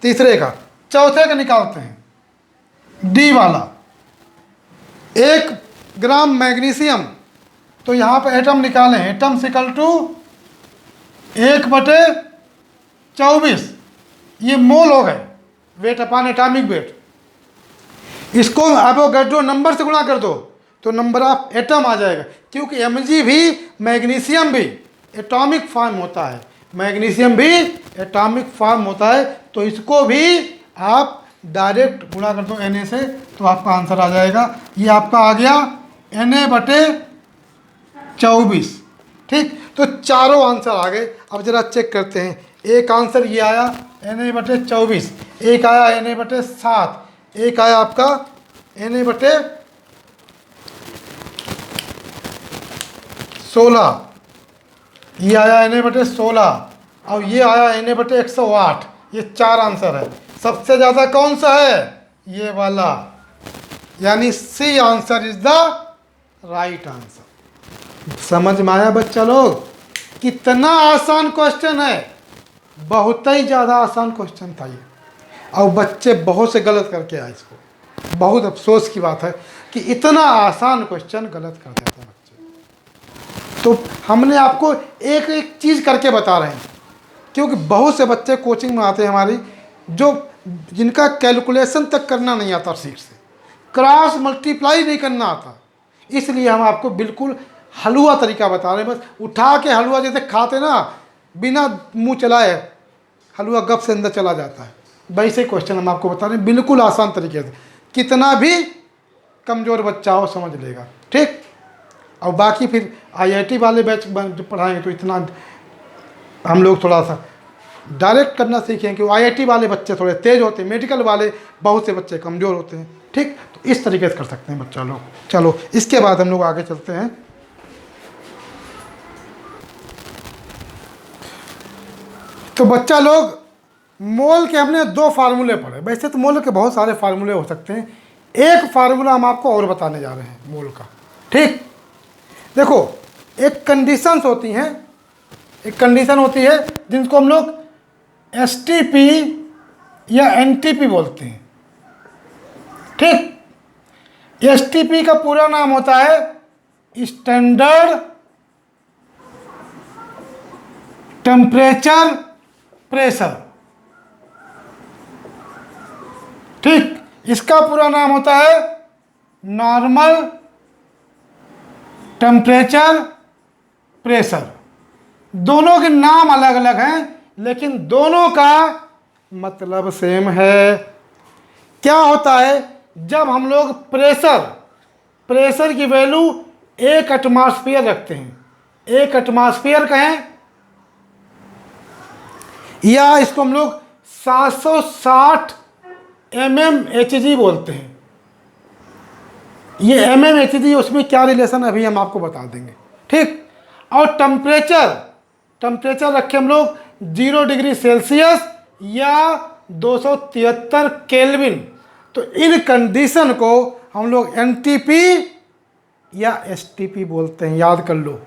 तीसरे का। चौथे का निकालते हैं, डी वाला 1 ग्राम मैग्नीशियम, तो यहाँ पर एटम निकालें, एटम इक्वल टू 1/24, ये मोल हो गए, वेट अपॉन एटॉमिक वेट। इसको एवोगाड्रो नंबर से गुणा कर दो तो नंबर ऑफ एटम आ जाएगा, क्योंकि Mg भी मैग्नीशियम भी एटॉमिक फॉर्म होता है, मैग्नीशियम भी एटॉमिक फॉर्म होता है, तो इसको भी आप डायरेक्ट गुणा कर दो Na से, तो आपका आंसर आ जाएगा। ये आपका आ गया Na/24। ठीक, तो चारों आंसर आ गए। अब जरा चेक करते हैं, एक आंसर ये आया Na/24, एक आया Na/7, एक आया आपका Na/16, ये आया Na/16, और ये आया Na/108। ये 4 आंसर है। सबसे ज़्यादा कौन सा है, ये वाला, यानी C answer is the right answer. समझ में आया बच्चा लोग? कितना आसान क्वेश्चन है, बहुत ही ज़्यादा आसान क्वेश्चन था ये, और बच्चे बहुत से गलत करके आए इसको। बहुत अफसोस की बात है कि इतना आसान क्वेश्चन गलत कर देते हैं बच्चे। तो हमने आपको एक एक चीज़ करके बता रहे हैं, क्योंकि बहुत से बच्चे कोचिंग में आते हैं हमारी, जिनका कैलकुलेशन तक करना नहीं आता, सीट से क्रॉस मल्टीप्लाई नहीं करना आता। इसलिए हम आपको बिल्कुल हलवा तरीका बता रहे हैं, बस उठा के हलवा जैसे खाते ना, बिना मुंह चलाए हलवा गप से अंदर चला जाता है, वैसे क्वेश्चन हम आपको बता रहे हैं बिल्कुल आसान तरीके से। कितना भी कमज़ोर बच्चा हो समझ लेगा, ठीक। और बाकी फिर आईआईटी वाले बैच पढ़ाएंगे तो इतना हम लोग थोड़ा सा डायरेक्ट करना सीखें, कि आईआईटी वाले बच्चे थोड़े तेज़ होते हैं, मेडिकल वाले बहुत से बच्चे कमज़ोर होते हैं, ठीक। तो इस तरीके से कर सकते हैं बच्चा लोग। चलो इसके बाद हम लोग आगे चलते हैं। तो बच्चा लोग, मोल के हमने 2 फार्मूले पढ़े। वैसे तो मोल के बहुत सारे फार्मूले हो सकते हैं, एक फार्मूला हम आपको और बताने जा रहे हैं मोल का, ठीक। देखो, एक कंडीशंस होती हैं, एक कंडीशन होती है जिनको हम लोग एसटीपी या एनटीपी बोलते हैं, ठीक। एसटीपी का पूरा नाम होता है स्टैंडर्ड टेम्परेचर प्रेशर, ठीक। इसका पूरा नाम होता है नॉर्मल टेम्परेचर प्रेशर। दोनों के नाम अलग अलग हैं, लेकिन दोनों का मतलब सेम है। क्या होता है, जब हम लोग प्रेशर की वैल्यू 1 एटमॉस्फेयर रखते हैं, 1 एटमॉस्फेयर कहें, या इसको हम लोग 760 mmHg बोलते हैं। ये mmHg, उसमें क्या रिलेशन अभी हम आपको बता देंगे, ठीक। और टेम्परेचर रखे हम लोग 0 डिग्री सेल्सियस या 273 केल्विन। तो इन कंडीशन को हम लोग एनटीपी या एसटीपी बोलते हैं, याद कर लो।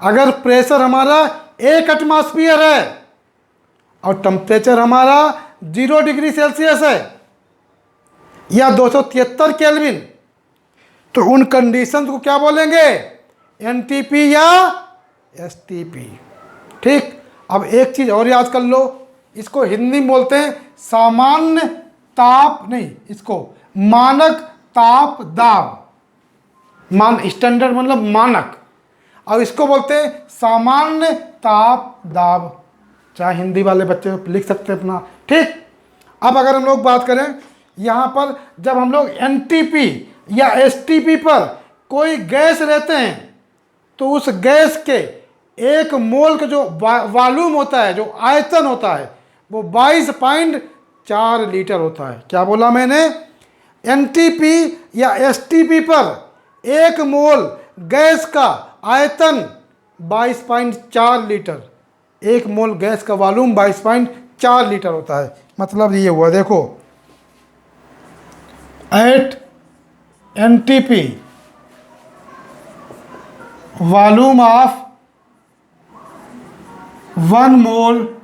अगर प्रेशर हमारा 1 एटमॉस्फेयर है और टेम्परेचर हमारा 0 डिग्री सेल्सियस है या 273 केल्विन, तो उन कंडीशंस को क्या बोलेंगे, एनटीपी या एसटीपी, ठीक। अब एक चीज़ और याद कर लो, इसको हिंदी में बोलते हैं सामान्य ताप, नहीं, इसको मानक ताप दाब, स्टैंडर्ड मतलब मानक, और इसको बोलते हैं सामान्य ताप दाब। चाहे हिंदी वाले बच्चे लिख सकते हैं अपना, ठीक। अब अगर हम लोग बात करें यहाँ पर, जब हम लोग एनटीपी या एसटीपी पर कोई गैस लेते हैं, तो उस गैस के 1 मोल का जो वॉल्यूम होता है, जो आयतन होता है, वो 22.4 लीटर होता है। क्या बोला मैंने, एनटीपी या एसटीपी पर 1 मोल गैस का आयतन 22.4 लीटर, 1 मोल गैस का वॉल्यूम 22.4 लीटर होता है। मतलब ये हुआ, देखो, at NTP volume of 1 mole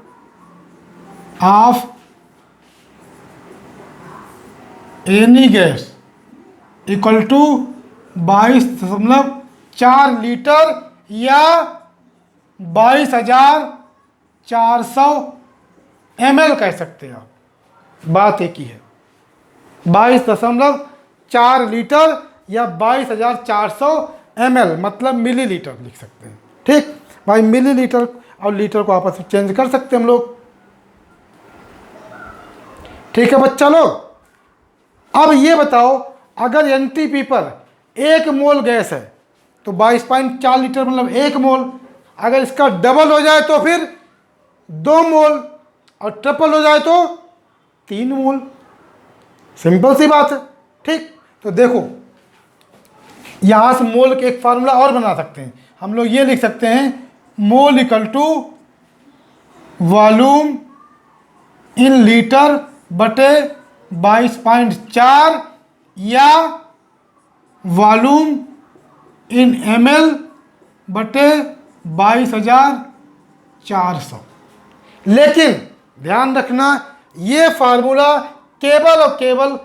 of any gas equal to 22.4 litre या 22,400 ml कह सकते हैं आप। बात एक ही है, 22.4 लीटर या 22,400 ml, मतलब मिलीलीटर लिख सकते हैं, ठीक। भाई मिलीलीटर और लीटर को आपस में चेंज कर सकते हैं हम लोग, ठीक है बच्चा लोग। अब ये बताओ, अगर एनटीपी पर 1 मोल गैस है तो 22.4 लीटर मतलब 1 मोल, अगर इसका डबल हो जाए तो फिर 2 मोल, और ट्रिपल हो जाए तो 3 मोल। सिंपल सी बात है, ठीक। तो देखो, यहाँ से मोल के एक फार्मूला और बना सकते हैं हम लोग, ये लिख सकते हैं mole equal to volume in litre बटे 22.4 या वॉल्यूम इन ml बटे 22,400। लेकिन ध्यान रखना ये फार्मूला केवल और केवल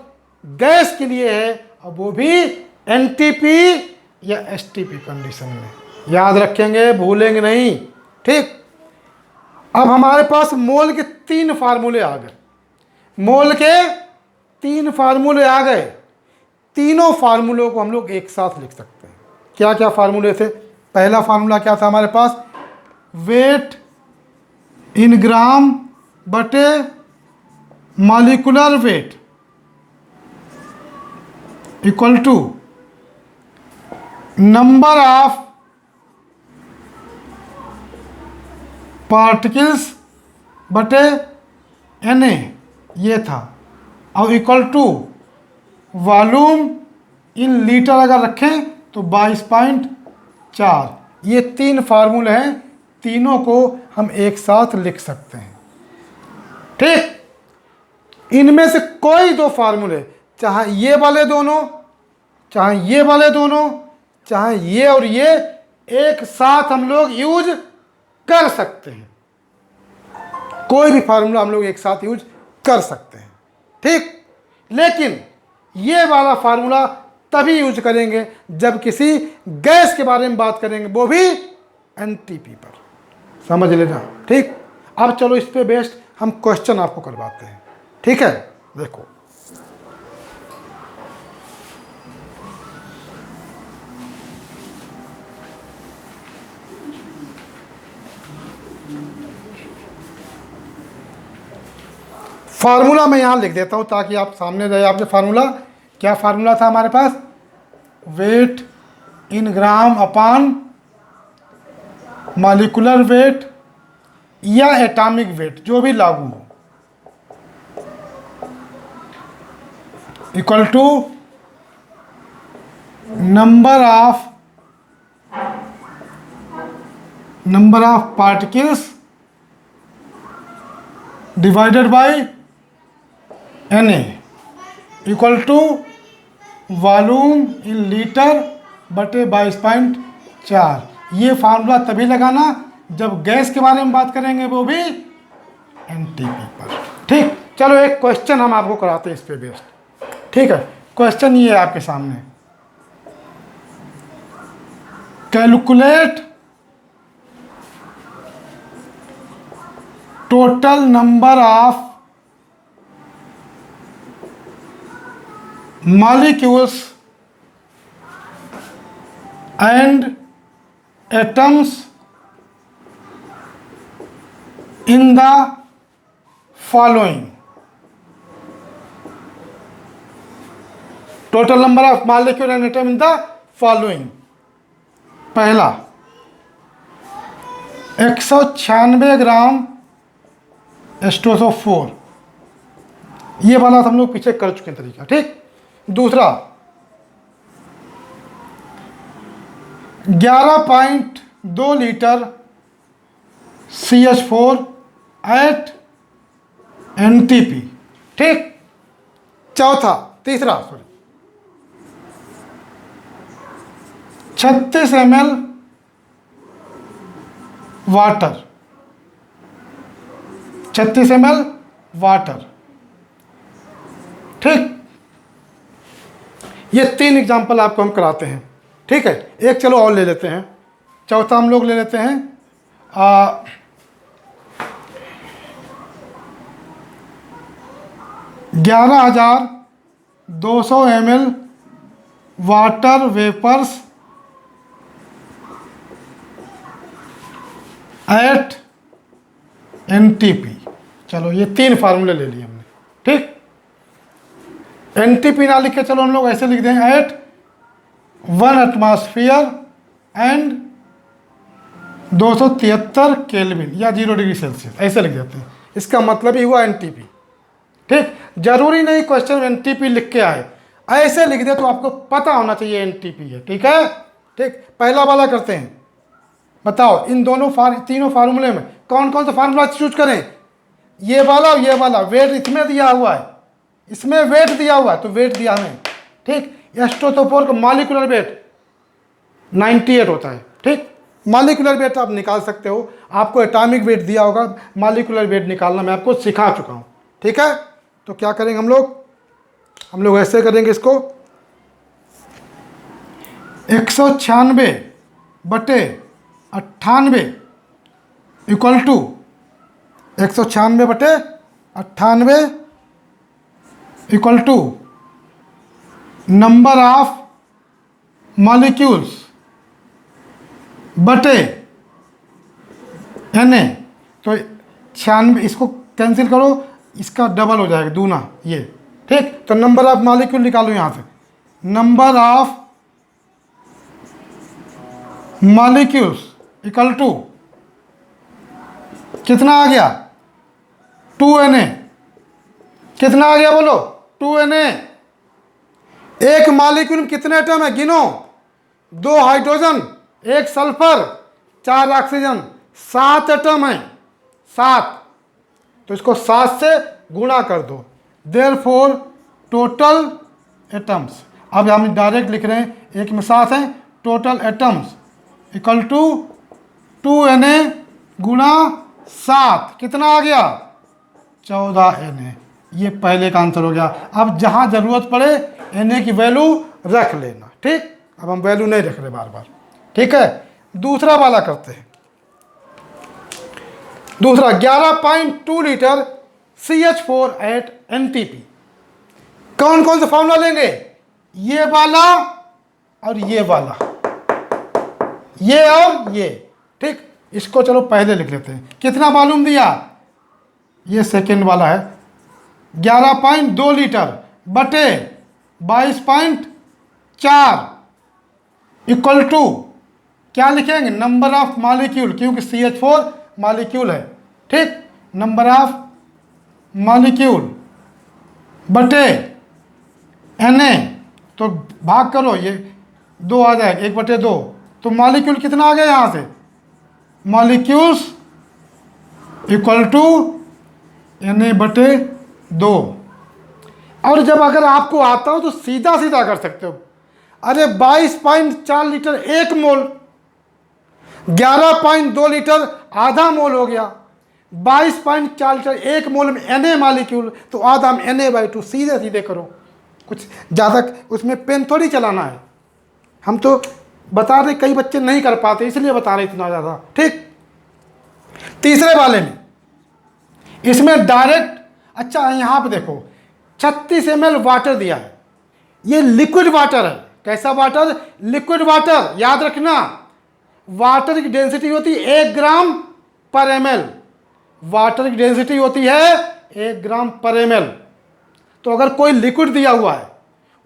गैस के लिए है, और वो भी एनटीपी या एसटीपी कंडीशन में। याद रखेंगे, भूलेंगे नहीं, ठीक। अब हमारे पास मोल के 3 फार्मूले आ गए, मोल के 3 फार्मूले आ गए। तीनों फार्मूलों को हम लोग एक साथ लिख सकते हैं। क्या क्या फार्मूले थे? पहला फार्मूला क्या था हमारे पास? वेट इन ग्राम बटे molecular weight equal to number of particles बटे Na, ये था, और equal to volume in litre अगर रखें तो 22.4। ये 3 फार्मूले हैं, तीनों को हम एक साथ लिख सकते हैं, ठीक। इनमें से कोई 2 फार्मूले, चाहे ये वाले दोनों, चाहे ये वाले दोनों, चाहे ये और ये, एक साथ हम लोग यूज कर सकते हैं। कोई भी फार्मूला हम लोग एक साथ यूज कर सकते हैं, ठीक। लेकिन ये वाला फार्मूला तभी यूज करेंगे जब किसी गैस के बारे में बात करेंगे, वो भी एनटीपी पर, समझ लेना, ठीक। अब चलो इस पे बेस्ड हम क्वेश्चन आपको करवाते हैं, ठीक है। देखो, फार्मूला मैं यहाँ लिख देता हूँ ताकि आप सामने रहे आपके फार्मूला। क्या फार्मूला था हमारे पास? Weight in gram upon molecular weight या एटॉमिक वेट, जो भी लागू हो, equal to number of particles divided by Na equal to volume in litre बटे 22.4। ये फार्मूला तभी लगाना जब गैस के बारे में बात करेंगे, वो भी एनटीपी पर, ठीक। चलो एक क्वेश्चन हम आपको कराते हैं इस पे बेस्ड, ठीक है। क्वेश्चन ये है आपके सामने, calculate total number of molecules and atoms in the following. Total number of molecule and atom in the following. पहला 196 ग्राम H2SO4, ये वाला हम लोग पीछे कर चुके हैं तरीका, ठीक। दूसरा 11.2 लीटर CH4 एट NTP, ठीक। तीसरा 36 ml वाटर, 36 ml वाटर, ठीक। ये 3 एग्जाम्पल आपको हम कराते हैं, ठीक है। एक चलो और ले लेते हैं, चौथा हम लोग ले लेते हैं 11,200 ml water vapours at NTP। चलो ये 3 फार्मूले ले लिए हमने, ठीक। NTP ना लिख के चलो हम लोग ऐसे लिख देंगे, एट 1 एटमॉस्फेयर एंड 273 केल्विन या 0 डिग्री सेल्सियस, ऐसे लिख देते हैं। इसका मतलब ही हुआ NTP, ठीक। जरूरी नहीं क्वेश्चन NTP लिख के आए, ऐसे लिख दे तो आपको पता होना चाहिए NTP है, ठीक है, ठीक। पहला वाला करते हैं, बताओ इन तीनों फार्मूले में कौन कौन सा फार्मूला चूज करें? ये वाला और ये वाला। वेट इसमें दिया हुआ है, इसमें वेट दिया हुआ है तो वेट दिया हमें, ठीक। H2SO4 का मॉलिक्यूलर वेट 98 होता है। ठीक, मॉलिक्यूलर वेट आप निकाल सकते हो, आपको एटॉमिक वेट दिया होगा, मॉलिक्यूलर वेट निकालना मैं आपको सिखा चुका हूँ। ठीक है, तो क्या करेंगे हम लोग ऐसे करेंगे इसको, 196/98 equal to 196/98 equal to number of molecules बटे Na। तो 96, इसको कैंसिल करो, इसका डबल हो जाएगा, दूना ये। ठीक, तो नंबर ऑफ मॉलिक्यूल निकालो यहाँ से, number of molecules equal to कितना आ गया, 2Na। कितना आ गया बोलो, 2Na। एक मॉलिक्यूल में कितने एटम है गिनो, 2 हाइड्रोजन, 1 सल्फर, 4 ऑक्सीजन, 7 एटम है, 7। तो इसको 7 से गुणा कर दो, देयरफॉर टोटल एटम्स। अब हम डायरेक्ट लिख रहे हैं, एक में 7 है, total atoms equal to 2Na गुणा 7, कितना आ गया, 14Na। ये पहले का आंसर हो गया। अब जहाँ ज़रूरत पड़े Na की वैल्यू रख लेना। ठीक, अब हम वैल्यू नहीं रख रहे बार बार। ठीक है, दूसरा वाला करते हैं। दूसरा 11.2 लीटर CH4 एट NTP। कौन कौन सा फॉर्मूला लेंगे, ये वाला और ये वाला, ये और ये। ठीक, इसको चलो पहले लिख लेते हैं। कितना मालूम दिया, ये सेकेंड वाला है, 11.2 लीटर बटे 22.4 इक्वल टू क्या लिखेंगे, नंबर ऑफ मॉलिक्यूल, क्योंकि CH4 मॉलिक्यूल है। ठीक, नंबर ऑफ मॉलिक्यूल बटे Na, तो भाग करो, ये 2 आ जाएगा, 1/2। तो मॉलिक्यूल कितना आ गया यहाँ से, मॉलिक्यूल्स इक्वल टू Na/2। और जब अगर आपको आता हो तो सीधा सीधा कर सकते हो। अरे 22.4 लीटर 1 मोल, 11.2 लीटर आधा मोल हो गया, 22.4 लीटर 1 मोल में Na मॉलिक्यूल, तो आधा में Na/2, सीधे सीधे करो, कुछ ज़्यादा उसमें पेन थोड़ी चलाना है। हम तो बता रहे, कई बच्चे नहीं कर पाते इसलिए बता रहे इतना ज़्यादा। ठीक, तीसरे वाले में इसमें डायरेक्ट, अच्छा यहाँ पे देखो 36 ml वाटर दिया है, ये लिक्विड वाटर है। कैसा वाटर, लिक्विड वाटर। याद रखना, वाटर की डेंसिटी होती है 1 ग्राम पर ml, वाटर की डेंसिटी होती है 1 ग्राम पर ml। तो अगर कोई लिक्विड दिया हुआ है,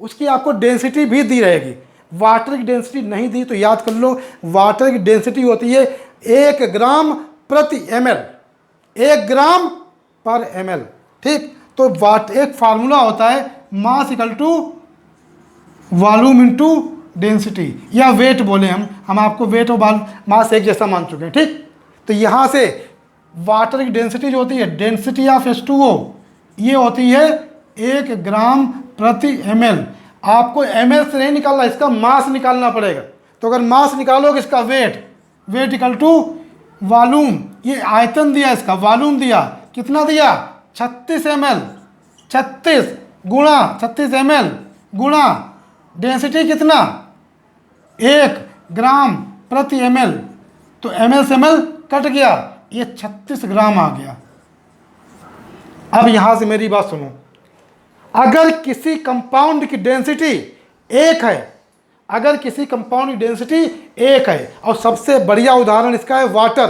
उसकी आपको डेंसिटी भी दी रहेगी। वाटर की डेंसिटी नहीं दी तो याद कर लो, वाटर की डेंसिटी होती है 1 ग्राम प्रति ml, 1 ग्राम पर ml। ठीक, तो एक फार्मूला होता है, mass equal to volume into density, या वेट बोले हम आपको वेट और मास एक जैसा मान चुके हैं। ठीक, तो यहाँ से वाटर की डेंसिटी जो होती है, डेंसिटी ऑफ H2O, ये होती है 1 ग्राम प्रति ml। आपको ml से नहीं निकालना, इसका मास निकालना पड़ेगा। तो अगर मास निकालोगे इसका वेट इक्वल टू वॉल्यूम, ये आयतन दिया, इसका वॉल्यूम दिया, कितना दिया, 36 ml, 36 गुणा 36 ml गुणा डेंसिटी कितना, 1 ग्राम प्रति ml। तो ml से ml कट गया, ये 36 ग्राम आ गया। अब यहाँ से मेरी बात सुनो, अगर किसी कंपाउंड की डेंसिटी 1 है, अगर किसी कंपाउंड की डेंसिटी 1 है, और सबसे बढ़िया उदाहरण इसका है वाटर,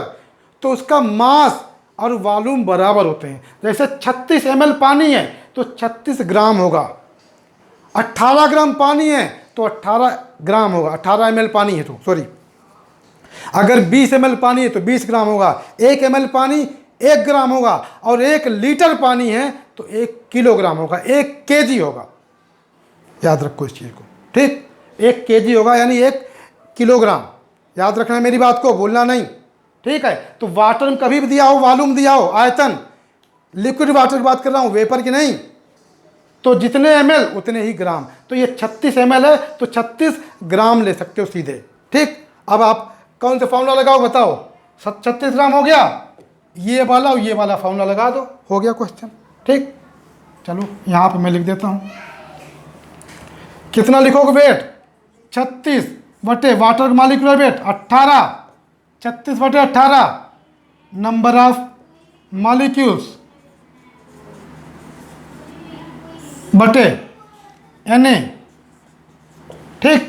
तो उसका मास और वॉल्यूम बराबर होते हैं। जैसे 36 ml पानी है तो 36 ग्राम होगा, 18 ग्राम पानी है तो 18 ग्राम होगा, 18 ml पानी है तो सॉरी, अगर 20 ml पानी है तो 20 ग्राम होगा, 1 ml पानी 1 ग्राम होगा, और 1 लीटर पानी है तो 1 किलोग्राम होगा, 1 kg होगा। याद रखो इस चीज़ को। ठीक, 1 kg होगा यानी 1 किलोग्राम। याद रखना मेरी बात को, भूलना नहीं। ठीक है, तो वाटर में कभी भी दिया हो, वॉल्यूम दिया हो, आयतन, लिक्विड वाटर की बात कर रहा हूँ, वेपर की नहीं। तो जितने ml उतने ही ग्राम। तो ये 36 ml है तो 36 ग्राम ले सकते हो सीधे। ठीक, अब आप कौन सा फॉर्मूला लगाओ बताओ। 36 ग्राम हो गया, ये वाला और ये वाला फॉर्मूला लगा दो, हो गया क्वेश्चन। ठीक, चलो यहाँ पे मैं लिख देता हूँ। कितना लिखोगे वेट? 36 बटे वाटर मॉलिक्यूलर वेट 18, 36 बटे 18 नंबर ऑफ मॉलिक्यूल्स बटे Na। ठीक,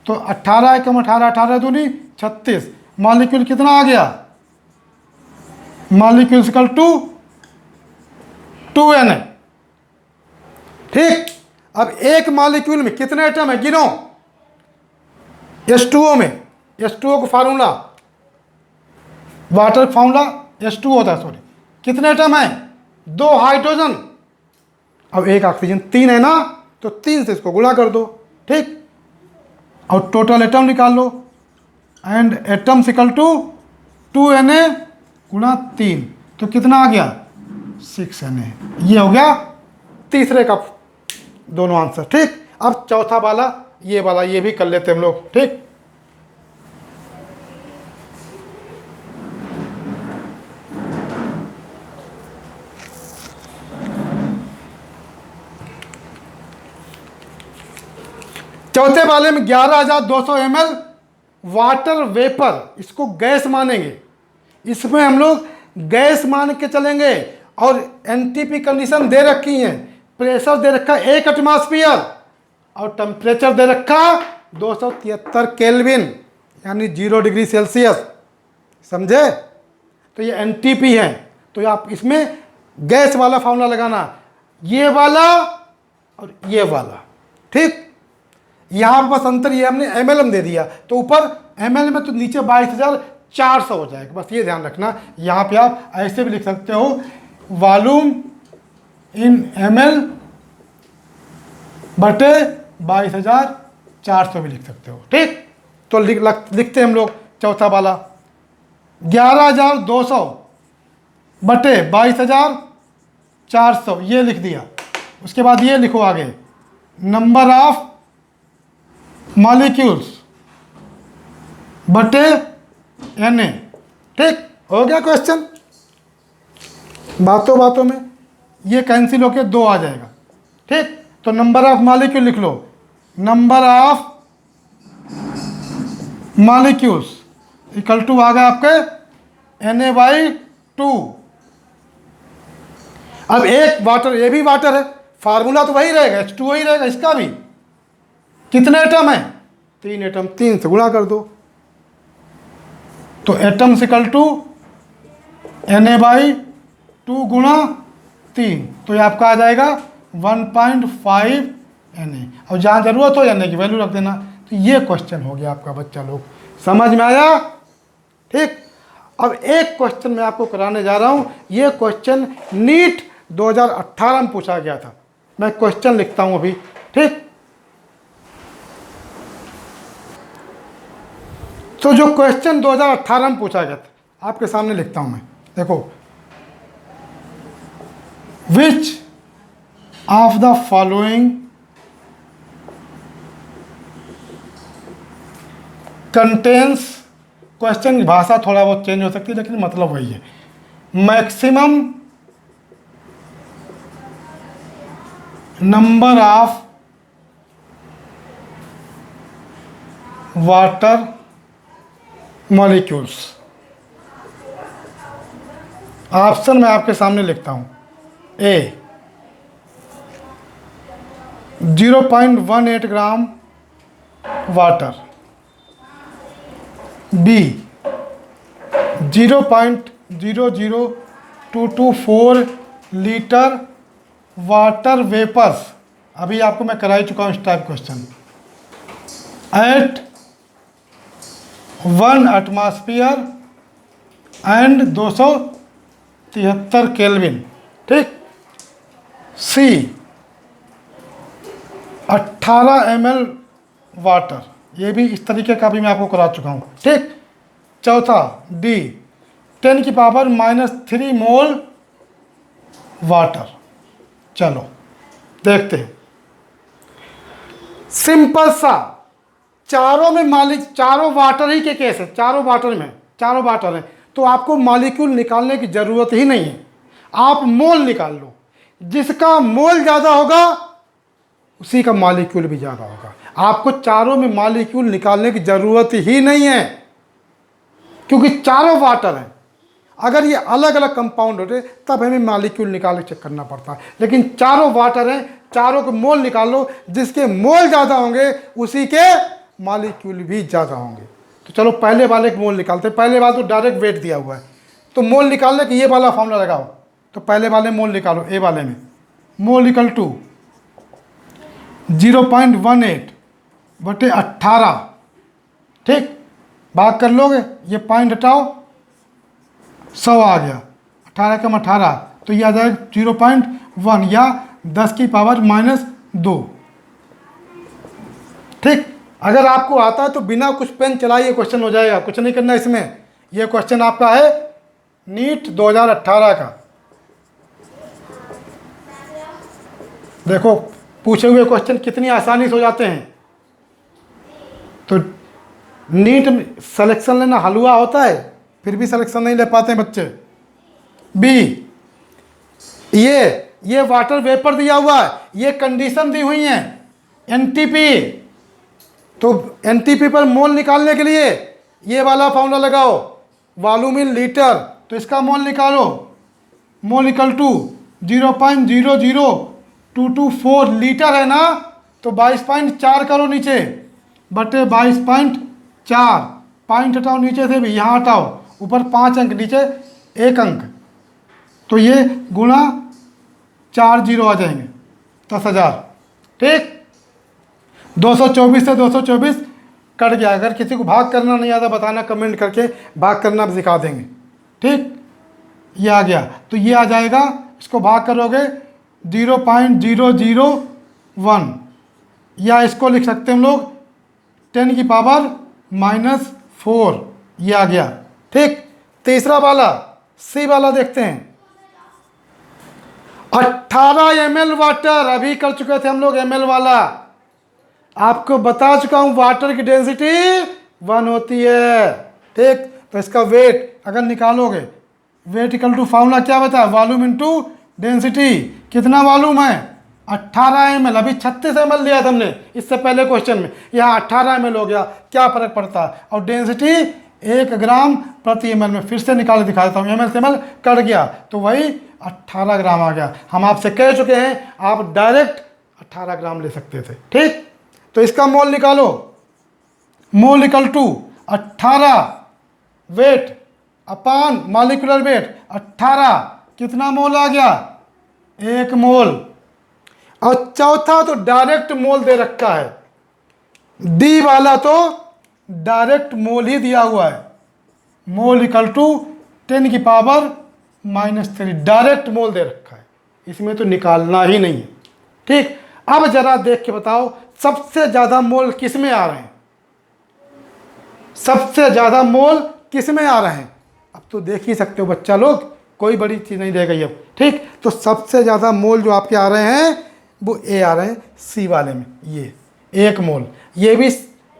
तो 18 एकम 18, 18 दूनी 36, मॉलिक्यूल कितना आ गया? Molecules equal to 2Na। ठीक, अब एक मॉलिक्यूल में कितने एटम है गिनो। H2O में, H2O का फार्मूला, वाटर फार्मूला H2O होता है, सॉरी, कितने एटम है? 2 हाइड्रोजन। अब एक ऑक्सीजन, 3 है ना, तो 3 से इसको गुणा कर दो। ठीक, और टोटल एटम निकाल लो, and atom equal to 2Na गुणा 3, तो कितना आ गया? 6Na। ये हो गया तीसरे का दोनों आंसर। ठीक, अब चौथा वाला ये भी कर लेते हैं हम लोग। ठीक, चौथे वाले में 11,200 ml वाटर वेपर, इसको गैस मानेंगे। इसमें हम लोग गैस मान के चलेंगे और एनटीपी कंडीशन दे रखी है। प्रेशर दे रखा 1 एटमॉस्फेयर और टेम्परेचर दे रखा 273 केल्विन यानी 0 डिग्री सेल्सियस। समझे? तो ये एनटीपी है, तो आप इसमें गैस वाला फार्मूला लगाना, ये वाला और ये वाला। ठीक, यहाँ बस अंतर ये हमने ml दे दिया, तो ऊपर ml में तो नीचे 22,400 हो जाएगा। बस ये ध्यान रखना। यहाँ पे आप ऐसे भी लिख सकते हो, वॉल्यूम इन ml बटे 22,400 भी लिख सकते हो। ठीक, तो लिखते हैं हम लोग चौथा वाला 11,200 बटे 22,400, ये लिख दिया। उसके बाद ये लिखो आगे, नंबर ऑफ मॉलिक्यूल्स बटे Na। ठीक, हो गया क्वेश्चन। बातों बातों में ये कैंसिल होके 2 आ जाएगा। ठीक, तो नंबर ऑफ मॉलिक्यूल लिख लो, number of molecules equal to आ गया आपके Na/2। अब एक वाटर, ये भी वाटर है, फार्मूला तो वही रहेगा, H2O ही रहेगा। इसका भी कितने एटम है? 3 एटम, 3 से गुणा कर दो, तो एटम इक्वल टू Na/2 गुणा 3, तो ये आपका आ जाएगा 1.5 Na। और जहाँ जरूरत हो Na की वैल्यू रख देना। तो ये क्वेश्चन हो गया आपका बच्चा लोग, समझ में आया? ठीक, अब एक क्वेश्चन मैं आपको कराने जा रहा हूँ। ये क्वेश्चन नीट 2018 में पूछा गया था। मैं क्वेश्चन लिखता हूँ अभी। ठीक, तो जो क्वेश्चन 2018 में पूछा गया था आपके सामने लिखता हूं मैं। देखो, which of the following contains, question की भाषा थोड़ा बहुत चेंज हो सकती है लेकिन मतलब वही है, maximum number of water molecules. Option मैं आपके सामने लिखता हूं। A 0.18 gram water, B 0.00224 litre water vapours. अभी आपको मैं करा ही चुका हूँ इस type question. At 1 atmosphere and 273 kelvin. ठीक, सी 18 ml वाटर, ये भी इस तरीके का भी मैं आपको करा चुका हूँ। ठीक, चौथा डी 10⁻³ मोल वाटर। चलो देखते हैं, सिंपल सा, चारों में चारों वाटर ही के केस है, चारों वाटर हैं, तो आपको मॉलिक्यूल निकालने की ज़रूरत ही नहीं है, आप मोल निकाल लो, जिसका मोल ज़्यादा होगा उसी का मॉलिक्यूल भी ज़्यादा होगा। आपको चारों में मॉलिक्यूल निकालने की ज़रूरत ही नहीं है, क्योंकि चारों वाटर हैं। अगर ये अलग अलग कंपाउंड होते तब हमें मॉलिक्यूल निकाल के चेक करना पड़ता है, लेकिन चारों वाटर हैं, चारों के मोल निकाल लो, जिसके मोल ज़्यादा होंगे उसी के मॉलिक्यूल भी ज़्यादा होंगे। तो चलो पहले वाले के मोल निकालते हैं। पहले वाला तो डायरेक्ट वेट दिया हुआ है, तो मोल निकालने के ये वाला फॉर्मूला लगाओ। तो पहले वाले मोल निकालो, ए वाले में मोल इक्वल टू 0.18/18, ठीक, भाग कर लोगे, ये पॉइंट हटाओ, 100 आ गया, 18 कम 18, तो ये आ जाएगा 0.1 या 10⁻²। ठीक, अगर आपको आता है तो बिना कुछ पेन चलाइए क्वेश्चन हो जाएगा, कुछ नहीं करना इसमें। ये क्वेश्चन आपका है नीट 2018 का। देखो पूछे हुए क्वेश्चन कितनी आसानी से हो जाते हैं। तो नीट में सिलेक्शन लेना हलवा होता है, फिर भी सिलेक्शन नहीं ले पाते हैं बच्चे। बी, ये वाटर वेपर दिया हुआ है, ये कंडीशन दी हुई है एनटीपी, तो एनटीपी पर मोल निकालने के लिए ये वाला फॉर्मूला लगाओ, वॉल्यूम इन लीटर, तो इसका मोल निकालो, मोल इक्वल टू 0.00224 लीटर है ना, तो 22.4 करो नीचे, बटे 22.4, पॉइंट हटाओ नीचे से भी, यहाँ हटाओ, ऊपर 5 अंक, नीचे 1 अंक, तो ये गुणा 4 जीरो आ जाएंगे, 10,000। ठीक, 224 से 224 कट गया। अगर किसी को भाग करना नहीं आता बताना, कमेंट करके भाग करना भी सिखा देंगे। ठीक, ये आ गया, तो ये आ जाएगा, इसको भाग करोगे 0.001, या इसको लिख सकते हैं हम लोग 10⁻⁻4, ये आ गया। ठीक, तीसरा वाला सी वाला देखते हैं, 18 ml वाटर, अभी कर चुके थे हम लोग ml वाला, आपको बता चुका हूं वाटर की डेंसिटी 1 होती है। ठीक, तो इसका वेट अगर निकालोगे, वेट इक्वल टू फॉर्मूला क्या बताया, वॉल्यूम इनटू डेंसिटी, कितना वॉल्यूम है 18 ml, अभी 36 ml लिया था हमने इससे पहले क्वेश्चन में, यहाँ 18 ml हो गया, क्या फर्क पड़ता है, और डेंसिटी 1 ग्राम प्रति ml में, फिर से निकाल दिखा देता हूँ, ml से ml कट गया तो वही 18 ग्राम आ गया। हम आपसे कह चुके हैं आप डायरेक्ट 18 ग्राम ले सकते थे। ठीक, तो इसका मोल निकालो, mole equal to 18 weight upon molecular weight 18, कितना मोल आ गया 1 मोल। और चौथा तो डायरेक्ट मोल दे रखा है, डी वाला तो डायरेक्ट मोल ही दिया हुआ है, मोल इक्वल टू 10⁻⁻3, डायरेक्ट मोल दे रखा है, इसमें तो निकालना ही नहीं है। ठीक, अब जरा देख के बताओ सबसे ज़्यादा मोल किस में आ रहे हैं, सबसे ज़्यादा मोल किस में आ रहे हैं, अब तो देख ही सकते हो बच्चा लोग, कोई बड़ी चीज़ नहीं देगा ये। ठीक, तो सबसे ज़्यादा मोल जो आपके आ रहे हैं वो ए आ रहे हैं सी वाले में, ये 1 मोल, ये भी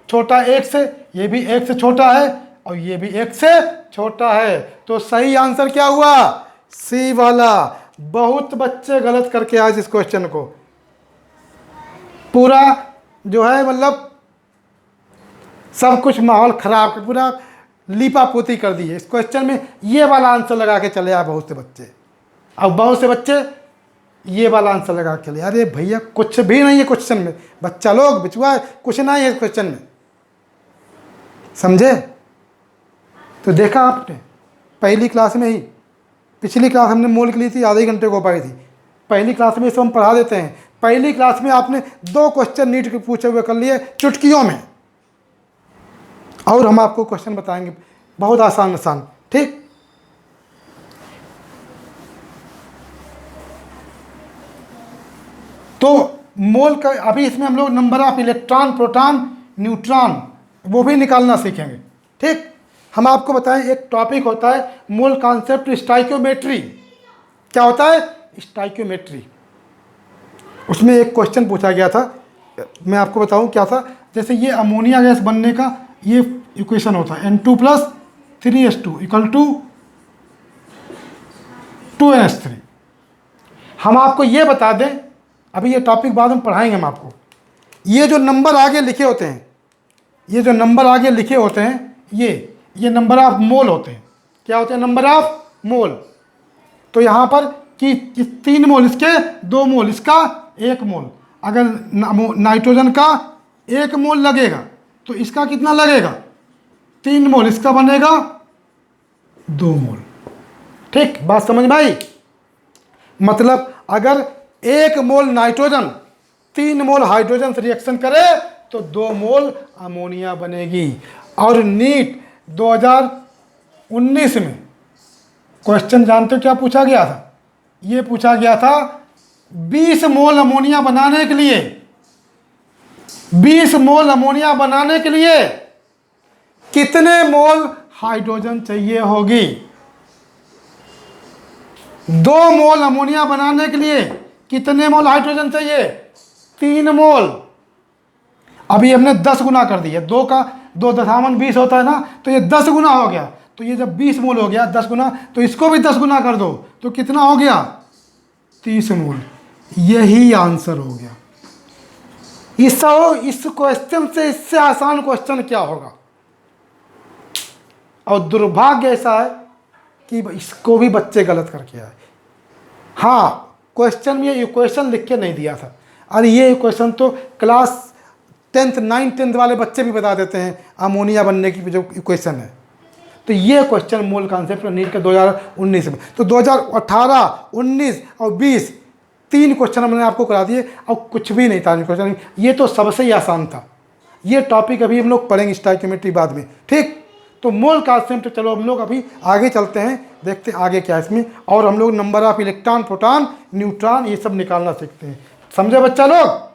छोटा 1 से, ये भी 1 से छोटा है, और ये भी 1 से छोटा है, तो सही आंसर क्या हुआ सी वाला। बहुत बच्चे गलत करके आज इस क्वेश्चन को पूरा जो है मतलब सब कुछ माहौल खराब कर, पूरा लीपापोती कर दी है इस क्वेश्चन में, ये वाला आंसर लगा के चले आए बहुत से बच्चे। अब बहुत से बच्चे ये वाला आंसर लगा के चले, अरे भैया कुछ भी नहीं है क्वेश्चन में, बच्चा लोग बिचुआ कुछ नहीं है क्वेश्चन में, समझे। तो देखा आपने पहली क्लास में ही, पिछली क्लास हमने मोल के ली थी, आधे घंटे को पाई थी, पहली क्लास में इसे हम पढ़ा देते हैं। पहली क्लास में आपने 2 क्वेश्चन नीट के पूछे हुए कर लिए चुटकियों में, और हम आपको क्वेश्चन बताएंगे बहुत आसान आसान। ठीक, तो मोल का अभी इसमें हम लोग number of electron, proton, neutron वो भी निकालना सीखेंगे। ठीक, हम आपको बताएं एक टॉपिक होता है मोल कॉन्सेप्ट स्टाइक्योमेट्री। क्या होता है स्टाइक्योमेट्री, उसमें एक क्वेश्चन पूछा गया था, मैं आपको बताऊं क्या था। जैसे ये अमोनिया गैस बनने का ये इक्वेशन होता है N2+3H2 इक्वल टू 2NH3। हम आपको ये बता दें, अभी ये टॉपिक बाद में पढ़ाएंगे हम आपको, ये जो नंबर आगे लिखे होते हैं, ये जो नंबर आगे लिखे होते हैं, ये नंबर ऑफ मोल होते हैं। क्या होते हैं? Number of mole. तो यहाँ पर कि 3 मोल इसके, 2 मोल इसका, 1 मोल। अगर नाइट्रोजन का 1 मोल लगेगा तो इसका कितना लगेगा? 3 मोल इसका बनेगा 2 मोल। ठीक, बात समझ में आई? मतलब अगर 1 मोल नाइट्रोजन 3 मोल हाइड्रोजन से रिएक्शन करे तो 2 मोल अमोनिया बनेगी। और नीट 2019 में क्वेश्चन जानते हो क्या पूछा गया था? ये पूछा गया था 20 मोल अमोनिया बनाने के लिए, 20 मोल अमोनिया बनाने के लिए कितने मोल हाइड्रोजन चाहिए होगी? 2 मोल अमोनिया बनाने के लिए कितने मोल हाइड्रोजन चाहिए? 3 मोल। अभी हमने 10 गुना कर दिया, 2 का 2 दशामन 20 होता है ना, तो ये 10 गुना हो गया। तो ये जब 20 मोल हो गया 10 गुना, तो इसको भी 10 गुना कर दो तो कितना हो गया? 30 मोल। यही आंसर हो गया। इस क्वेश्चन से इससे आसान क्वेश्चन क्या होगा? और दुर्भाग्य ऐसा है कि इसको भी बच्चे गलत करके आए। हाँ, क्वेश्चन में ये इक्वेशन लिख के नहीं दिया था। अरे ये इक्वेशन तो क्लास 10th 9th 10th वाले बच्चे भी बता देते हैं, अमोनिया बनने की जो इक्वेशन है। तो ये क्वेश्चन मूल कॉन्सेप्ट नीट के 2019 में। तो 2018, 19 और 20 3 क्वेश्चन मैंने आपको करा दिए और कुछ भी नहीं था क्वेश्चन। ये तो सबसे ही आसान था। ये टॉपिक अभी हम लोग पढ़ेंगे स्टोइकियोमेट्री बाद में। ठीक, तो मोल कॉन्सेप्ट चलो हम लोग अभी आगे चलते हैं, देखते हैं आगे क्या है इसमें। और हम लोग number of electron, proton, neutron ये सब निकालना सीखते हैं। समझे बच्चा लोग?